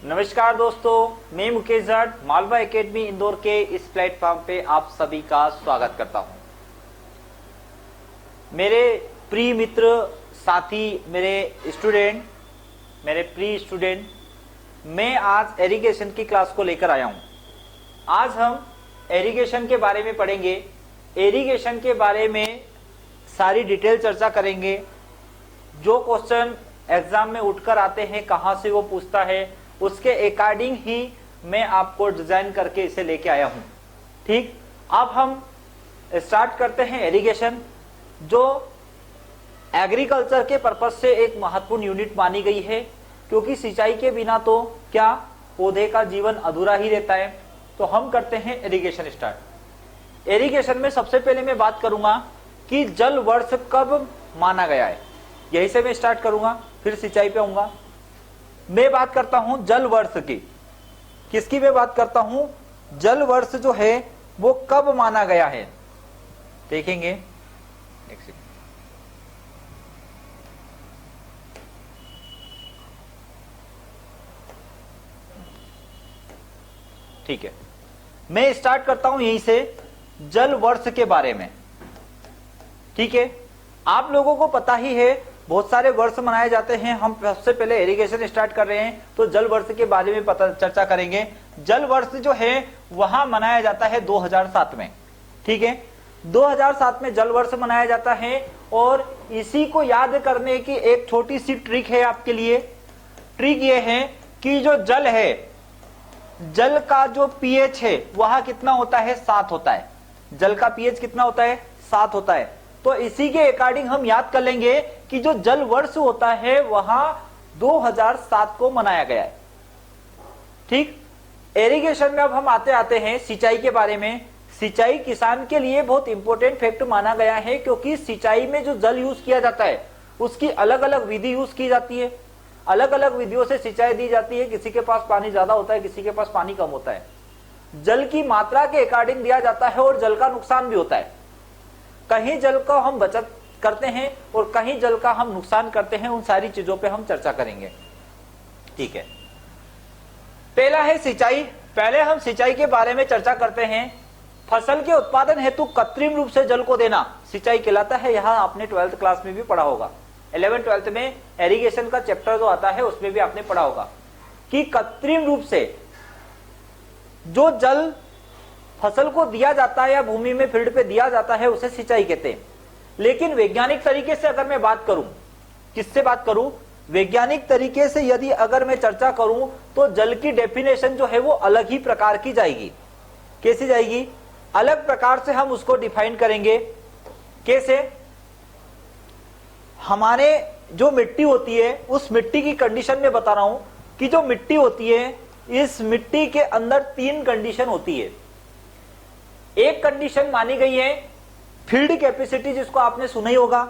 नमस्कार दोस्तों, मैं मुकेश जाट मालवा एकेडमी इंदौर के इस प्लेटफॉर्म पे आप सभी का स्वागत करता हूं। मेरे प्रिय मित्र, साथी, मेरे स्टूडेंट, मेरे प्रिय स्टूडेंट, मैं आज एरीगेशन की क्लास को लेकर आया हूं। आज हम एरीगेशन के बारे में पढ़ेंगे। एरीगेशन के बारे में सारी डिटेल चर्चा करेंगे। जो क्वेश्चन एग्जाम में उठकर आते हैं, कहां से वो पूछता है, उसके अकॉर्डिंग ही मैं आपको डिजाइन करके इसे लेके आया हूं। ठीक, अब हम स्टार्ट करते हैं एरीगेशन, जो एग्रीकल्चर के पर्पज से एक महत्वपूर्ण यूनिट मानी गई है, क्योंकि सिंचाई के बिना तो क्या पौधे का जीवन अधूरा ही रहता है। तो हम करते हैं एरीगेशन स्टार्ट। एरीगेशन में सबसे पहले मैं बात करूंगा कि जल वर्ष कब माना गया है, यही से मैं स्टार्ट करूंगा, फिर सिंचाई पे आऊंगा। मैं बात करता हूं जल वर्ष की। किसकी मैं बात करता हूं? जल वर्ष जो है वो कब माना गया है, देखेंगे। एक सेकंड, ठीक है, मैं स्टार्ट करता हूं यहीं से जल वर्ष के बारे में। ठीक है, आप लोगों को पता ही है बहुत सारे वर्ष मनाए जाते हैं। हम सबसे पहले इरिगेशन स्टार्ट कर रहे हैं तो जल वर्ष के बारे में चर्चा करेंगे। जल वर्ष जो है वहां मनाया जाता है 2007 में। ठीक है, 2007 में जल वर्ष मनाया जाता है। और इसी को याद करने की एक छोटी सी ट्रिक है आपके लिए। ट्रिक ये है कि जो जल है, जल का जो पीएच है वह कितना होता है? 7 होता है। जल का पीएच कितना होता है? 7 होता है। तो इसी के अकॉर्डिंग हम याद कर लेंगे कि जो जल वर्ष होता है वहां 2007 को मनाया गया है। ठीक, एरीगेशन में अब हम आते आते हैं सिंचाई के बारे में। सिंचाई किसान के लिए बहुत इंपॉर्टेंट फैक्ट माना गया है, क्योंकि सिंचाई में जो जल यूज किया जाता है उसकी अलग अलग विधि यूज की जाती है। अलग अलग विधियों से सिंचाई दी जाती है। किसी के पास पानी ज्यादा होता है, किसी के पास पानी कम होता है। जल की मात्रा के अकॉर्डिंग दिया जाता है और जल का नुकसान भी होता है। कहीं जल का हम बचत करते हैं और कहीं जल का हम नुकसान करते हैं। उन सारी चीजों पे हम चर्चा करेंगे। ठीक है, पहला है सिंचाई। पहले हम सिंचाई के बारे में चर्चा करते हैं। फसल के उत्पादन हेतु कृत्रिम रूप से जल को देना सिंचाई कहलाता है। यहां आपने 12th क्लास में भी पढ़ा होगा। 11th 12th में एरीगेशन का चैप्टर जो आता है उसमें भी आपने पढ़ा होगा कि कृत्रिम रूप से जो जल फसल को दिया जाता है या भूमि में फील्ड पे दिया जाता है उसे सिंचाई कहते हैं। लेकिन वैज्ञानिक तरीके से अगर मैं बात करूं, किससे बात करूं? वैज्ञानिक तरीके से यदि अगर मैं चर्चा करूं तो जल की डेफिनेशन जो है वो अलग ही प्रकार की जाएगी। कैसी जाएगी? अलग प्रकार से हम उसको डिफाइन करेंगे। कैसे? हमारे जो मिट्टी होती है उस मिट्टी की कंडीशन में बता रहा हूं कि जो मिट्टी होती है इस मिट्टी के अंदर 3 कंडीशन होती है। एक कंडीशन मानी गई है फील्ड कैपेसिटी, जिसको आपने सुना ही होगा।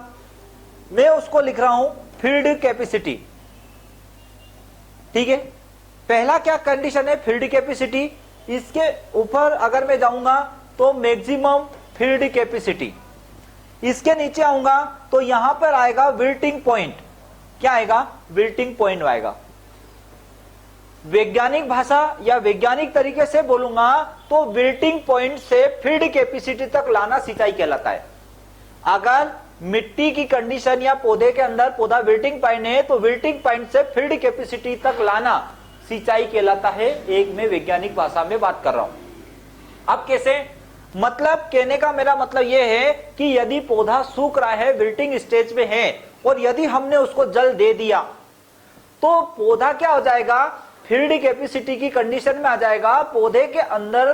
मैं उसको लिख रहा हूं फील्ड कैपेसिटी। ठीक है, पहला क्या कंडीशन है? Field capacity. इसके ऊपर अगर मैं जाऊंगा तो मैक्सिमम फील्ड कैपेसिटी। इसके नीचे आऊंगा तो यहां पर आएगा विल्टिंग पॉइंट। क्या आएगा? विल्टिंग पॉइंट आएगा। वैज्ञानिक भाषा या वैज्ञानिक तरीके से बोलूंगा तो विल्टिंग पॉइंट से फील्ड कैपेसिटी तक लाना सिंचाई कहलाता है। अगर मिट्टी की कंडीशन या पौधे के अंदर पौधा विल्टिंग पॉइंट है तो विल्टिंग पॉइंट से फील्ड कैपेसिटी तक लाना सिंचाई कहलाता है। एक मैं वैज्ञानिक भाषा में बात कर रहा हूं। अब कैसे? मतलब कहने का मेरा मतलब यह है कि यदि पौधा सूख रहा है, विल्टिंग स्टेज में है, और यदि हमने उसको जल दे दिया तो पौधा क्या हो जाएगा? फील्ड कैपेसिटी की कंडीशन में आ जाएगा। पौधे के अंदर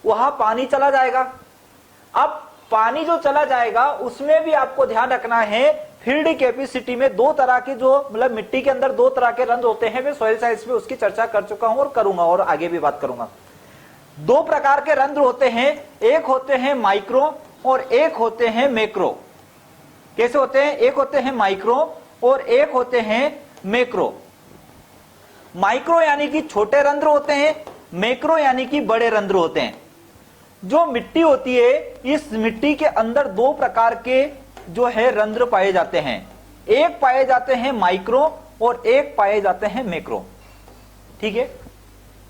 वहां पानी चला जाएगा। अब पानी जो चला जाएगा उसमें भी आपको ध्यान रखना है, फील्ड कैपेसिटी में 2 तरह के जो मतलब मिट्टी के अंदर 2 तरह के रंध्र होते हैं। मैं सॉइल साइंस में उसकी चर्चा कर चुका हूं और करूंगा और आगे भी बात करूंगा। 2 प्रकार के रंध्र होते हैं, एक होते हैं माइक्रो और एक होते हैं मैक्रो। कैसे होते हैं? एक होते हैं माइक्रो और एक होते हैं मैक्रो। माइक्रो यानी कि छोटे रंध्र होते हैं, मैक्रो यानी कि बड़े रंध्र होते हैं। जो मिट्टी होती है इस मिट्टी के अंदर 2 प्रकार के जो है रंध्र पाए जाते हैं। एक पाए जाते हैं माइक्रो और एक पाए जाते हैं मैक्रो। ठीक है,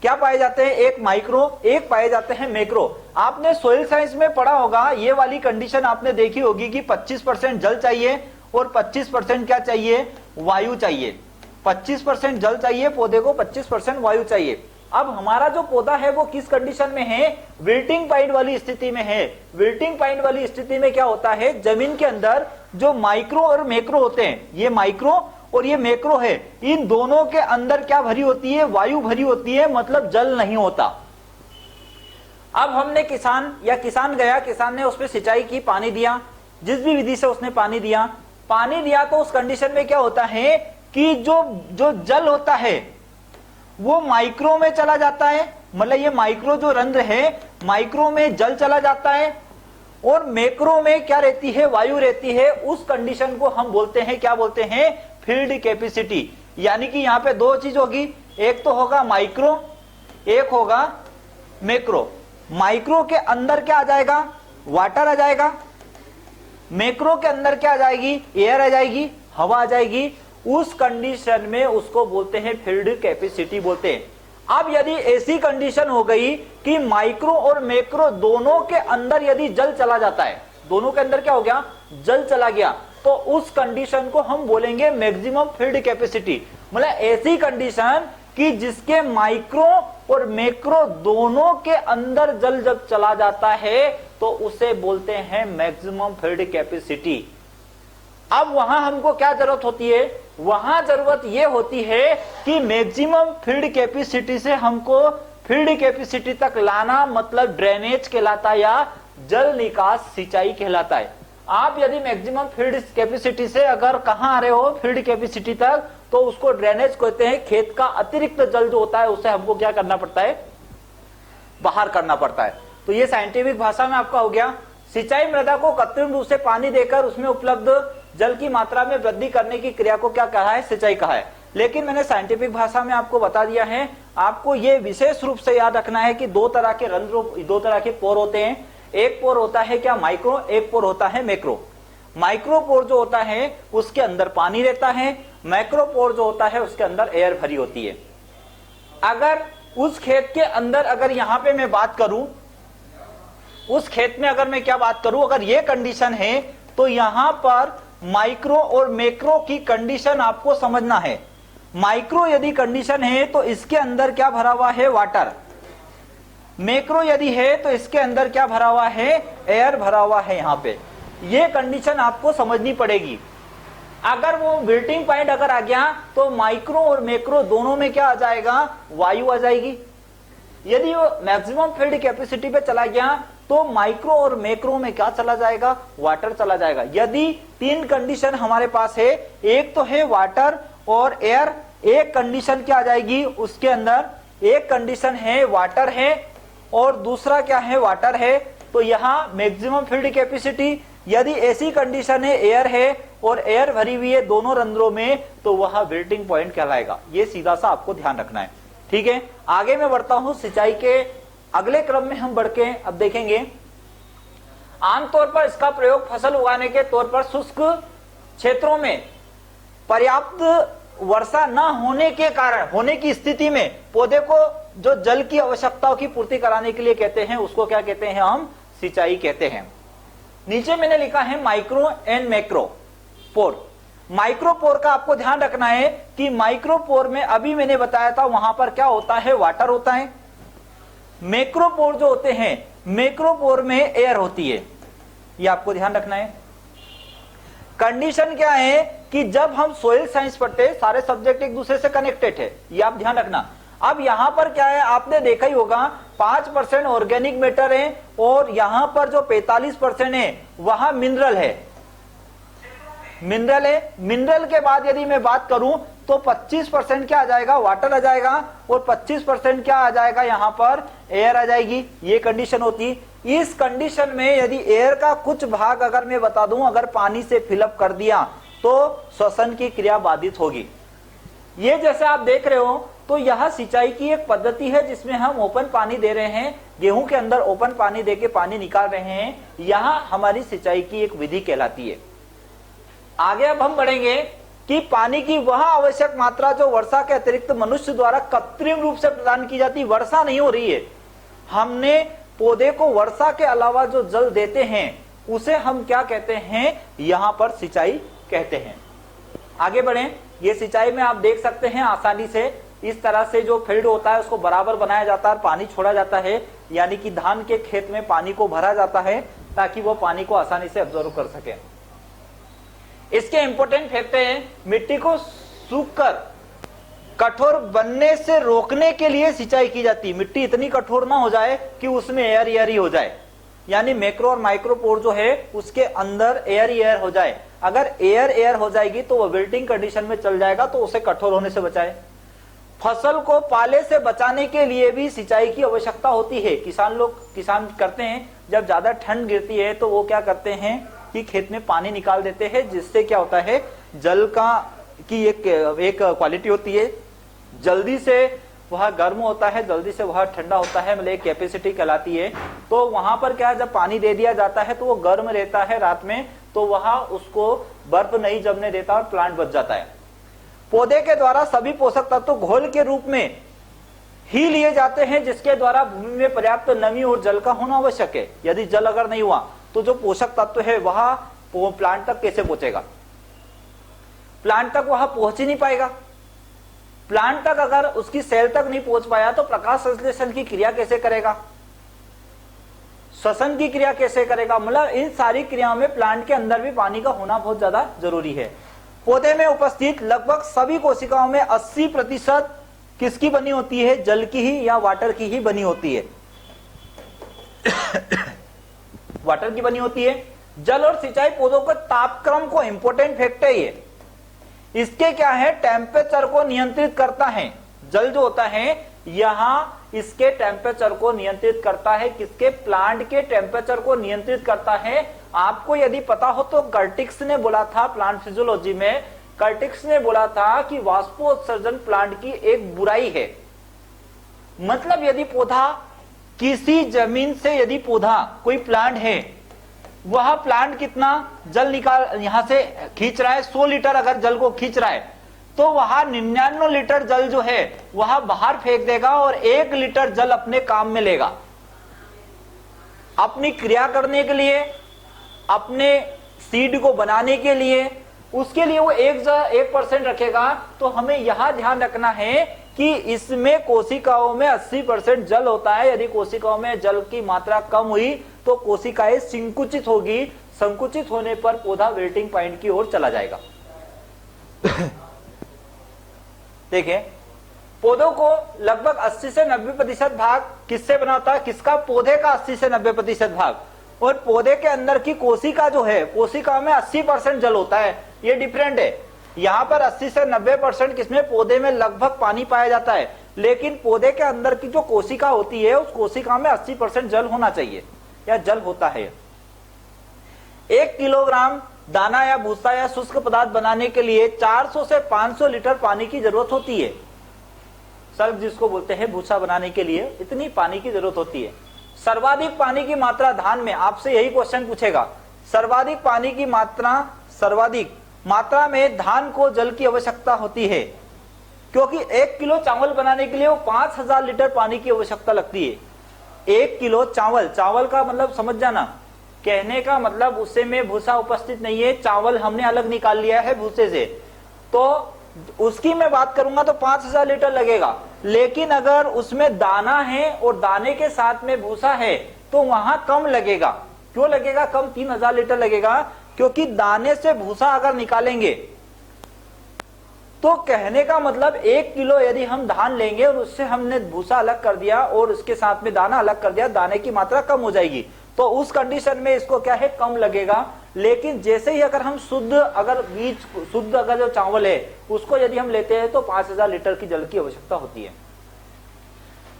क्या पाए जाते हैं, एक माइक्रो, एक पाए जाते हैं मैक्रो। आपने सोइल साइंस में पढ़ा होगा, ये वाली कंडीशन आपने देखी होगी कि 25% जल चाहिए और 25% क्या चाहिए, वायु चाहिए। 25% जल चाहिए पौधे को, 25% वायु चाहिए। अब हमारा जो पौधा है वो किस कंडीशन में है, विल्टिंग पॉइंट वाली स्थिति में है। विल्टिंग पॉइंट वाली स्थिति में क्या होता है, जमीन के अंदर जो माइक्रो और मैक्रो होते हैं, ये माइक्रो और ये मैक्रो है, इन दोनों के अंदर क्या भरी होती है, वायु भरी होती है, मतलब जल नहीं होता। अब हमने किसान गया, किसान ने उस पर सिंचाई की, पानी दिया, जिस भी विधि से उसने पानी दिया तो उस कंडीशन में क्या होता है कि जो जल होता है वो माइक्रो में चला जाता है, मतलब ये माइक्रो जो रंध्र है, माइक्रो में जल चला जाता है और मैक्रो में क्या रहती है, वायु रहती है। उस कंडीशन को हम बोलते हैं, क्या बोलते हैं, फील्ड कैपेसिटी। यानी कि यहां पे दो चीज होगी, एक तो होगा माइक्रो, एक होगा मैक्रो। माइक्रो के अंदर क्या आ जाएगा, वाटर आ जाएगा, मैक्रो के अंदर क्या आ जाएगी, एयर आ जाएगी, हवा आ जाएगी। उस कंडीशन में उसको बोलते हैं फील्ड कैपेसिटी बोलते हैं। अब यदि ऐसी कंडीशन हो गई कि माइक्रो और मैक्रो दोनों के अंदर यदि जल चला जाता है, दोनों के अंदर क्या हो गया, जल चला गया, तो उस कंडीशन को हम बोलेंगे मैक्सिमम फील्ड कैपेसिटी। मतलब ऐसी कंडीशन कि जिसके माइक्रो और मैक्रो दोनों के अंदर जल जब चला जाता है तो उसे बोलते हैं मैक्सिमम फील्ड कैपेसिटी। अब वहां हमको क्या जरूरत होती है, वहां जरूरत यह होती है कि मैक्सिमम फील्ड कैपेसिटी से हमको फील्ड कैपेसिटी तक लाना, मतलब ड्रेनेज कहलाता है या जल निकास सिंचाई कहलाता है। आप यदि मैक्सिमम फील्ड कैपेसिटी से अगर कहां आ रहे हो, फील्ड कैपेसिटी तक, तो उसको ड्रेनेज कहते हैं। खेत का अतिरिक्त जल जो होता है उसे हमको क्या करना पड़ता है, बाहर करना पड़ता है। तो ये साइंटिफिक भाषा में आपका हो गया। सिंचाई मृदा को कृत्रिम रूप से पानी देकर उसमें उपलब्ध जल की मात्रा में वृद्धि करने की क्रिया को क्या कहा है, सिंचाई कहा है। लेकिन मैंने साइंटिफिक भाषा में आपको बता दिया है। आपको ये विशेष रूप से याद रखना है कि दो तरह के रंध्र, दो तरह के पोर होते हैं। एक पोर होता है क्या, माइक्रो, एक पोर होता है मैक्रो। माइक्रो पोर जो होता है उसके अंदर पानी रहता है, मैक्रो पोर जो होता है उसके अंदर एयर भरी होती है। अगर उस खेत के अंदर, अगर यहां पे मैं बात करूं, उस खेत में अगर मैं क्या बात करूं, अगर ये कंडीशन है तो यहां पर माइक्रो और मैक्रो की कंडीशन आपको समझना है। माइक्रो यदि कंडीशन है तो इसके अंदर क्या भरा हुआ है, वाटर। मैक्रो यदि है तो इसके अंदर क्या भरा हुआ है, एयर भरा हुआ है। यहां पे ये कंडीशन आपको समझनी पड़ेगी। अगर वो विल्टिंग पॉइंट अगर आ गया तो माइक्रो और मैक्रो दोनों में क्या आ जाएगा, वायु आ जाएगी। यदि वो मैक्सिमम फील्ड कैपेसिटी पे चला गया तो माइक्रो और मैक्रो में क्या चला जाएगा, वाटर चला जाएगा। यदि तीन कंडीशन हमारे पास है, एक तो है वाटर और एयर, एक कंडीशन क्या आ जाएगी उसके अंदर, एक कंडीशन है वाटर है और दूसरा क्या है, वाटर है, तो यहां मैक्सिमम फील्ड कैपेसिटी। यदि ऐसी कंडीशन है, एयर है और एयर भरी हुई है दोनों रंध्रों में, तो वह विल्टिंग पॉइंट कहलाएगा। ये सीधा सा आपको ध्यान रखना है। ठीक है, आगे मैं बढ़ता हूं सिंचाई के अगले क्रम में। हम बढ़ के अब देखेंगे, आमतौर पर इसका प्रयोग फसल उगाने के तौर पर शुष्क क्षेत्रों में पर्याप्त वर्षा न होने के कारण, होने की स्थिति में पौधे को जो जल की आवश्यकताओं की पूर्ति कराने के लिए कहते हैं, उसको क्या कहते हैं, हम सिंचाई कहते हैं। नीचे मैंने लिखा है micro and macro pore. Micro pore का आपको ध्यान रखना है कि माइक्रो पोर में अभी मैंने बताया था वहां पर क्या होता है, वाटर होता है। मैक्रो पोर जो होते हैं, मैक्रो पोर में एयर होती है। ये आपको ध्यान रखना है। कंडीशन क्या है कि जब हम सोइल साइंस पढ़ते हैं, सारे सब्जेक्ट एक दूसरे से कनेक्टेड है, ये आप ध्यान रखना। अब यहां पर क्या है, आपने देखा ही होगा 5% ऑर्गेनिक मैटर है और यहां पर जो 45% है वहां मिनरल है। मिनरल है। मिनरल के बाद यदि मैं बात करूं तो 25% क्या आ जाएगा, वाटर आ जाएगा और 25% क्या आ जाएगा, यहां पर एयर आ जाएगी। ये कंडीशन होती। इस कंडीशन में यदि एयर का कुछ भाग अगर मैं बता दूं, अगर पानी से फिलअप कर दिया तो श्वसन की क्रिया बाधित होगी। ये जैसे आप देख रहे हो तो यह सिंचाई की एक पद्धति है जिसमें हम ओपन पानी दे रहे हैं, गेहूं के अंदर ओपन पानी देके पानी निकाल रहे हैं। यहां हमारी सिंचाई की एक विधि कहलाती है। आगे अब हम बढ़ेंगे कि पानी की वह आवश्यक मात्रा जो वर्षा के अतिरिक्त मनुष्य द्वारा कृत्रिम रूप से प्रदान की जाती, वर्षा नहीं हो रही है, हमने पौधे को वर्षा के अलावा जो जल देते हैं उसे हम क्या कहते हैं, यहां पर सिंचाई कहते हैं। आगे बढ़ें, ये सिंचाई में आप देख सकते हैं आसानी से इस तरह से जो फील्ड होता है उसको बराबर बनाया जाता है, पानी छोड़ा जाता है, यानी कि धान के खेत में पानी को भरा जाता है ताकि वो पानी को आसानी से अब्जॉर्व कर सके। इसके इंपॉर्टेंट फैक्टर हैं, मिट्टी को सूखकर कठोर बनने से रोकने के लिए सिंचाई की जाती है। मिट्टी इतनी कठोर ना हो जाए कि उसमें एयर एयर ही हो जाए, यानी मैक्रो और माइक्रोपोर जो है उसके अंदर एयर एयर हो जाए। अगर एयर एयर हो जाएगी तो वो विल्टिंग कंडीशन में चल जाएगा, तो उसे कठोर होने से बचाए। फसल को पाले से बचाने के लिए भी सिंचाई की आवश्यकता होती है। किसान करते हैं, जब ज्यादा ठंड गिरती है तो वो क्या करते हैं कि खेत में पानी निकाल देते हैं, जिससे क्या होता है, जल का की एक क्वालिटी होती है, जल्दी से वह गर्म होता है, जल्दी से वह ठंडा होता है, मतलब एक कैपेसिटी कहलाती है। तो वहां पर क्या है, जब पानी दे दिया जाता है तो वो गर्म रहता है रात में, तो वहां उसको बर्फ नहीं जमने देता और प्लांट बच जाता है। पौधे के द्वारा सभी पोषक तत्व घोल के रूप में ही लिए जाते हैं, जिसके द्वारा भूमि में पर्याप्त नमी और जल का होना आवश्यक है। यदि जल अगर नहीं हुआ तो जो पोषक तत्व है वह प्लांट तक कैसे पहुंचेगा, प्लांट तक वह पहुंच ही नहीं पाएगा। प्लांट तक अगर उसकी सेल तक नहीं पहुंच पाया तो प्रकाश संश्लेषण की क्रिया कैसे करेगा, श्वसन की क्रिया कैसे करेगा, मतलब इन सारी क्रियाओं में प्लांट के अंदर भी पानी का होना बहुत ज्यादा जरूरी है। पौधे में उपस्थित लगभग सभी कोशिकाओं में 80% किसकी बनी होती है, जल की ही या वाटर की ही बनी होती है। वाटर की बनी होती है। जल और सिंचाई पौधों के तापक्रम को इंपॉर्टेंट फैक्टर है। इसके क्या है, टेम्परेचर को नियंत्रित करता है। जल जो होता है यहां इसके टेम्परेचर को नियंत्रित करता है, किसके, प्लांट के टेम्परेचर को नियंत्रित करता है। आपको यदि पता हो तो कर्टिक्स ने बोला था प्लांट फिजियोलॉजी में, कर्टिक्स ने बोला था कि वाष्पोत्सर्जन प्लांट की एक बुराई है। मतलब यदि पौधा किसी जमीन से, यदि पौधा कोई प्लांट है, वह प्लांट कितना जल निकाल यहां से खींच रहा है, 100 लीटर अगर जल को खींच रहा है तो वह 99 लीटर जल जो है वह बाहर फेंक देगा और 1 लीटर जल अपने काम में लेगा, अपनी क्रिया करने के लिए, अपने सीड को बनाने के लिए, उसके लिए वो 1% रखेगा। तो हमें यहां ध्यान रखना है कि इसमें कोशिकाओं में 80% जल होता है। यदि कोशिकाओं में जल की मात्रा कम हुई तो कोशिकाएं संकुचित होगी, संकुचित होने पर पौधा विल्टिंग पॉइंट की ओर चला जाएगा। देखिए, पौधों को लगभग 80 से 90% भाग किससे बना होता है, किसका, पौधे का 80 से 90% भाग। और पौधे के अंदर की कोशिका जो है, कोशिका में 80% जल होता है, ये डिफरेंट है। यहां पर 80 से 90% किसमें, पौधे में लगभग पानी पाया जाता है, लेकिन पौधे के अंदर की जो कोशिका होती है उस कोशिका में 80% जल होना चाहिए या जल होता है। 1 किलोग्राम दाना या भूसा या शुष्क पदार्थ बनाने के लिए 400 से 500 लीटर पानी की जरूरत होती है। सल्फ जिसको बोलते हैं, भूसा बनाने के लिए इतनी पानी की जरूरत होती है। सर्वाधिक पानी की मात्रा धान में, आपसे यही क्वेश्चन पूछेगा, सर्वाधिक पानी की मात्रा, सर्वाधिक मात्रा में धान को जल की आवश्यकता होती है, क्योंकि 1 किलो चावल बनाने के लिए वो 5000 लीटर पानी की आवश्यकता लगती है। 1 किलो चावल, चावल का मतलब समझ जाना, कहने का मतलब उसे में भूसा उपस्थित नहीं है, चावल हमने अलग निकाल लिया है भूसे से, तो उसकी मैं बात करूंगा तो 5000 लीटर लगेगा। लेकिन अगर उसमें दाना है और दाने के साथ में भूसा है तो वहां कम लगेगा। क्यों लगेगा कम, 3000 लीटर लगेगा, क्योंकि दाने से भूसा अगर निकालेंगे तो कहने का मतलब 1 किलो यदि हम धान लेंगे और उससे हमने भूसा अलग कर दिया और उसके साथ में दाना अलग कर दिया, दाने की मात्रा कम हो जाएगी, तो उस कंडीशन में इसको क्या है, कम लगेगा। लेकिन जैसे ही अगर हम शुद्ध, अगर बीज शुद्ध अगर जो चावल है उसको यदि हम लेते हैं तो 5000 लीटर की जल की आवश्यकता होती है।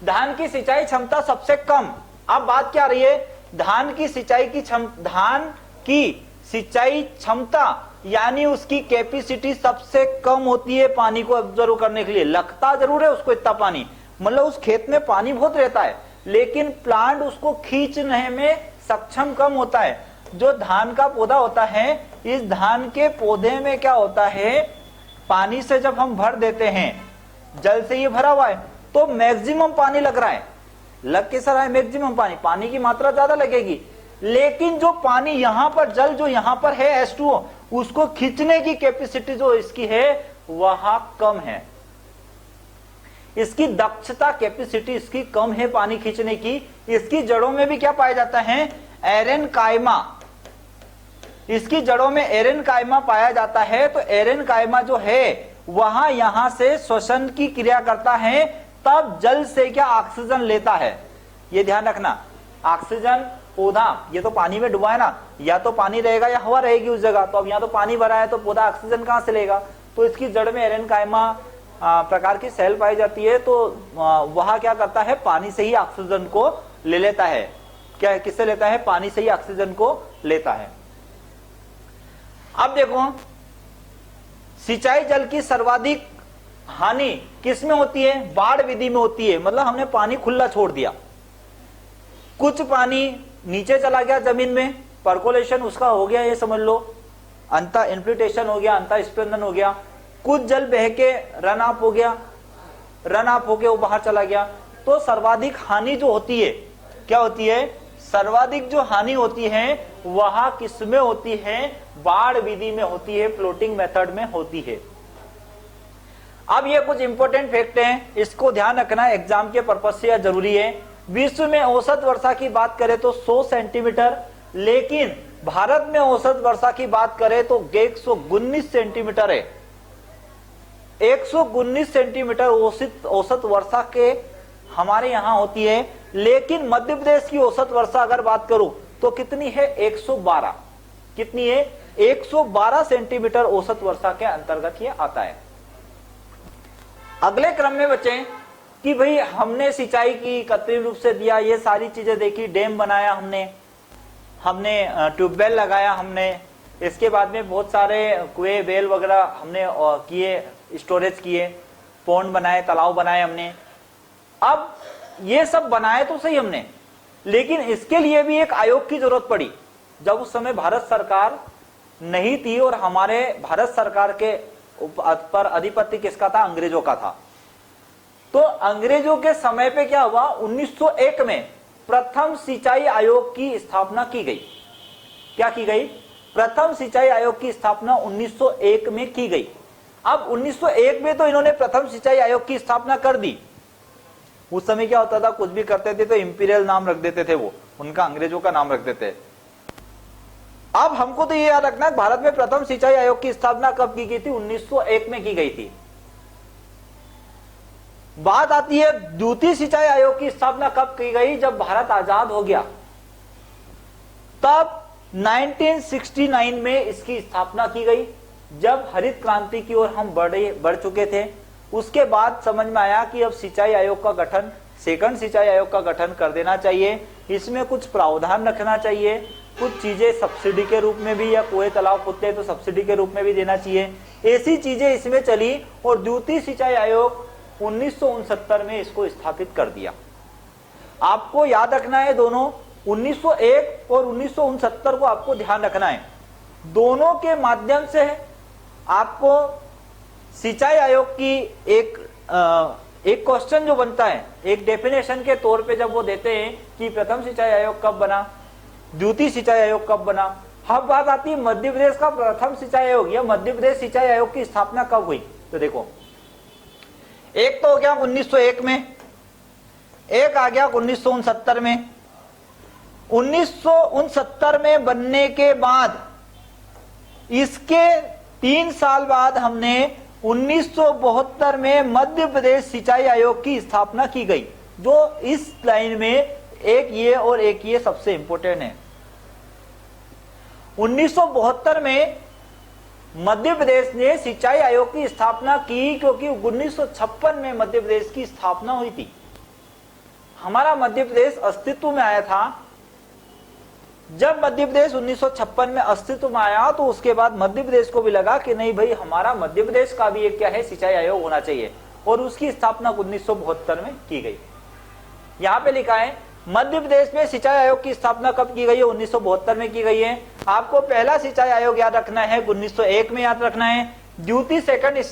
धान की सिंचाई क्षमता सबसे कम, अब बात क्या रही है, धान की सिंचाई क्षमता यानी उसकी कैपेसिटी सबसे कम होती है पानी को ऑब्जर्व करने के लिए। लगता जरूर है उसको इतना पानी, मतलब उस खेत में पानी बहुत रहता है, लेकिन प्लांट उसको खींचने में सक्षम कम होता है। जो धान का पौधा होता है, इस धान के पौधे में क्या होता है पानी से जब हम भर देते हैं, जल से ये भरा हुआ है तो मैक्सिमम पानी लग रहा है, लग के सर है मैक्सिमम पानी, पानी की मात्रा ज्यादा लगेगी, लेकिन जो पानी यहां पर, जल जो यहां पर है H2O, उसको खींचने की कैपेसिटी जो इसकी है वह कम है, इसकी दक्षता कैपेसिटी इसकी कम है पानी खींचने की। इसकी जड़ों में भी क्या पाया जाता है, एरेनकाइमा, इसकी जड़ों में एरेनकाइमा पाया जाता है। तो एरेनकाइमा जो है वहां यहां से श्वसन की क्रिया करता है, तब जल से क्या ऑक्सीजन लेता है, ये ध्यान रखना। ऑक्सीजन पौधा, ये तो पानी में डूबा है ना, या तो पानी रहेगा या हवा रहेगी उस जगह, तो अब यहाँ तो पानी भरा है तो पौधा ऑक्सीजन कहां से लेगा, तो इसकी जड़ में एरेनकाइमा प्रकार की सेल पाई जाती है, तो वह क्या करता है, पानी से ही ऑक्सीजन को ले लेता है। क्या किससे लेता है, पानी से ही ऑक्सीजन को लेता है। अब देखो, सिंचाई जल की सर्वाधिक हानि किसमें होती है, बाढ़ विधि में होती है। मतलब हमने पानी खुला छोड़ दिया, कुछ पानी नीचे चला गया जमीन में, परकोलेशन उसका हो गया, ये समझ लो, अंतः इन्फ्लिटेशन हो गया, अंतः स्पंदन हो गया, कुछ जल बह के रन ऑफ हो गया, रन ऑफ होके वो बाहर चला गया। तो सर्वाधिक हानि जो होती है, क्या होती है, सर्वाधिक जो हानि होती है वह किसमें होती है, बाढ़ विधि में होती है, फ्लोटिंग मेथड में होती है। अब ये कुछ इंपॉर्टेंट फैक्ट हैं, इसको ध्यान रखना एग्जाम के पर्पज से, यह जरूरी है। विश्व में औसत वर्षा की बात करें तो 100 सेंटीमीटर, लेकिन भारत में औसत वर्षा की बात करें तो 119 सेंटीमीटर है। 119 सेंटीमीटर औसत वर्षा के हमारे यहां होती है, लेकिन मध्य प्रदेश की औसत वर्षा अगर बात करूं तो कितनी है, 112। कितनी है, 112 सेंटीमीटर औसत वर्षा के अंतर्गत ये आता है। अगले क्रम में बच्चे कि भाई हमने सिंचाई की, कृत्रिम रूप से दिया, ये सारी चीजें देखी, डैम बनाया हमने ट्यूबवेल लगाया हमने, इसके बाद में बहुत सारे कुएं वेल वगैरह हमने किए, स्टोरेज किए, पौंड बनाए, तालाब बनाए हमने। अब ये सब बनाए तो सही हमने, लेकिन इसके लिए भी एक आयोग की जरूरत पड़ी। जब उस समय भारत सरकार नहीं थी और हमारे भारत सरकार के पर अधिपत्य किसका था, अंग्रेजों का था। तो अंग्रेजों के समय पे क्या हुआ, 1901 में प्रथम सिंचाई आयोग की स्थापना की गई। क्या की गई, प्रथम सिंचाई आयोग की स्थापना 1901 में की गई। अब 1901 में तो इन्होंने प्रथम सिंचाई आयोग की स्थापना कर दी। उस समय क्या होता था, कुछ भी करते थे तो इंपीरियल नाम रख देते थे, वो उनका अंग्रेजों का नाम रख देते। अब हमको तो ये याद रखना है, भारत में प्रथम सिंचाई आयोग की स्थापना कब की गई थी, 1901 में की गई थी। बात आती है द्वितीय सिंचाई आयोग की स्थापना कब की गई, जब भारत आजाद हो गया, तब 1969 में इसकी स्थापना की गई, जब हरित क्रांति की ओर हम बढ़ चुके थे। उसके बाद समझ में आया कि अब सिंचाई आयोग का गठन, सेकंड सिंचाई आयोग का गठन कर देना चाहिए। इसमें कुछ प्रावधान रखना चाहिए, कुछ चीजें सब्सिडी के रूप में भी, या कुएं तालाब खुदते तो सब्सिडी के रूप में भी देना चाहिए, ऐसी चीजें इसमें चली। और द्वितीय सिंचाई आयोग 1969 में इसको स्थापित कर दिया। आपको याद रखना है, दोनों 1901 और 1969 को आपको ध्यान रखना है। दोनों के माध्यम से आपको सिंचाई आयोग की एक क्वेश्चन जो बनता है, एक डेफिनेशन के तौर पे जब वो देते हैं कि प्रथम सिंचाई आयोग कब बना, द्वितीय सिंचाई आयोग कब बना। अब बात आती है मध्य प्रदेश का प्रथम सिंचाई आयोग या मध्य प्रदेश सिंचाई आयोग की स्थापना कब हुई, तो देखो, एक तो हो गया 1901 में, एक आ गया 1969 में। 1969 में बनने के बाद इसके 3 साल बाद हमने 1972 में मध्य प्रदेश सिंचाई आयोग की स्थापना की गई, जो इस लाइन में एक ये और एक ये सबसे इंपॉर्टेंट है। 1972 में मध्य प्रदेश ने सिंचाई आयोग की स्थापना की, क्योंकि 1956 में मध्य प्रदेश की स्थापना हुई थी। हमारा मध्य प्रदेश अस्तित्व में आया था। जब मध्य प्रदेश 1956 में अस्तित्व में आया, तो उसके बाद मध्य प्रदेश को भी लगा कि नहीं भाई, हमारा मध्य प्रदेश का भी एक क्या है, सिंचाई आयोग होना चाहिए, और उसकी स्थापना 1972 में की गई। यहां पे लिखा है मध्य प्रदेश में सिंचाई आयोग की स्थापना कब की गई है, 1972 में की गई है। आपको पहला सिंचाई आयोग याद रखना है 1901 में याद रखना है, द्वितीय सेकंड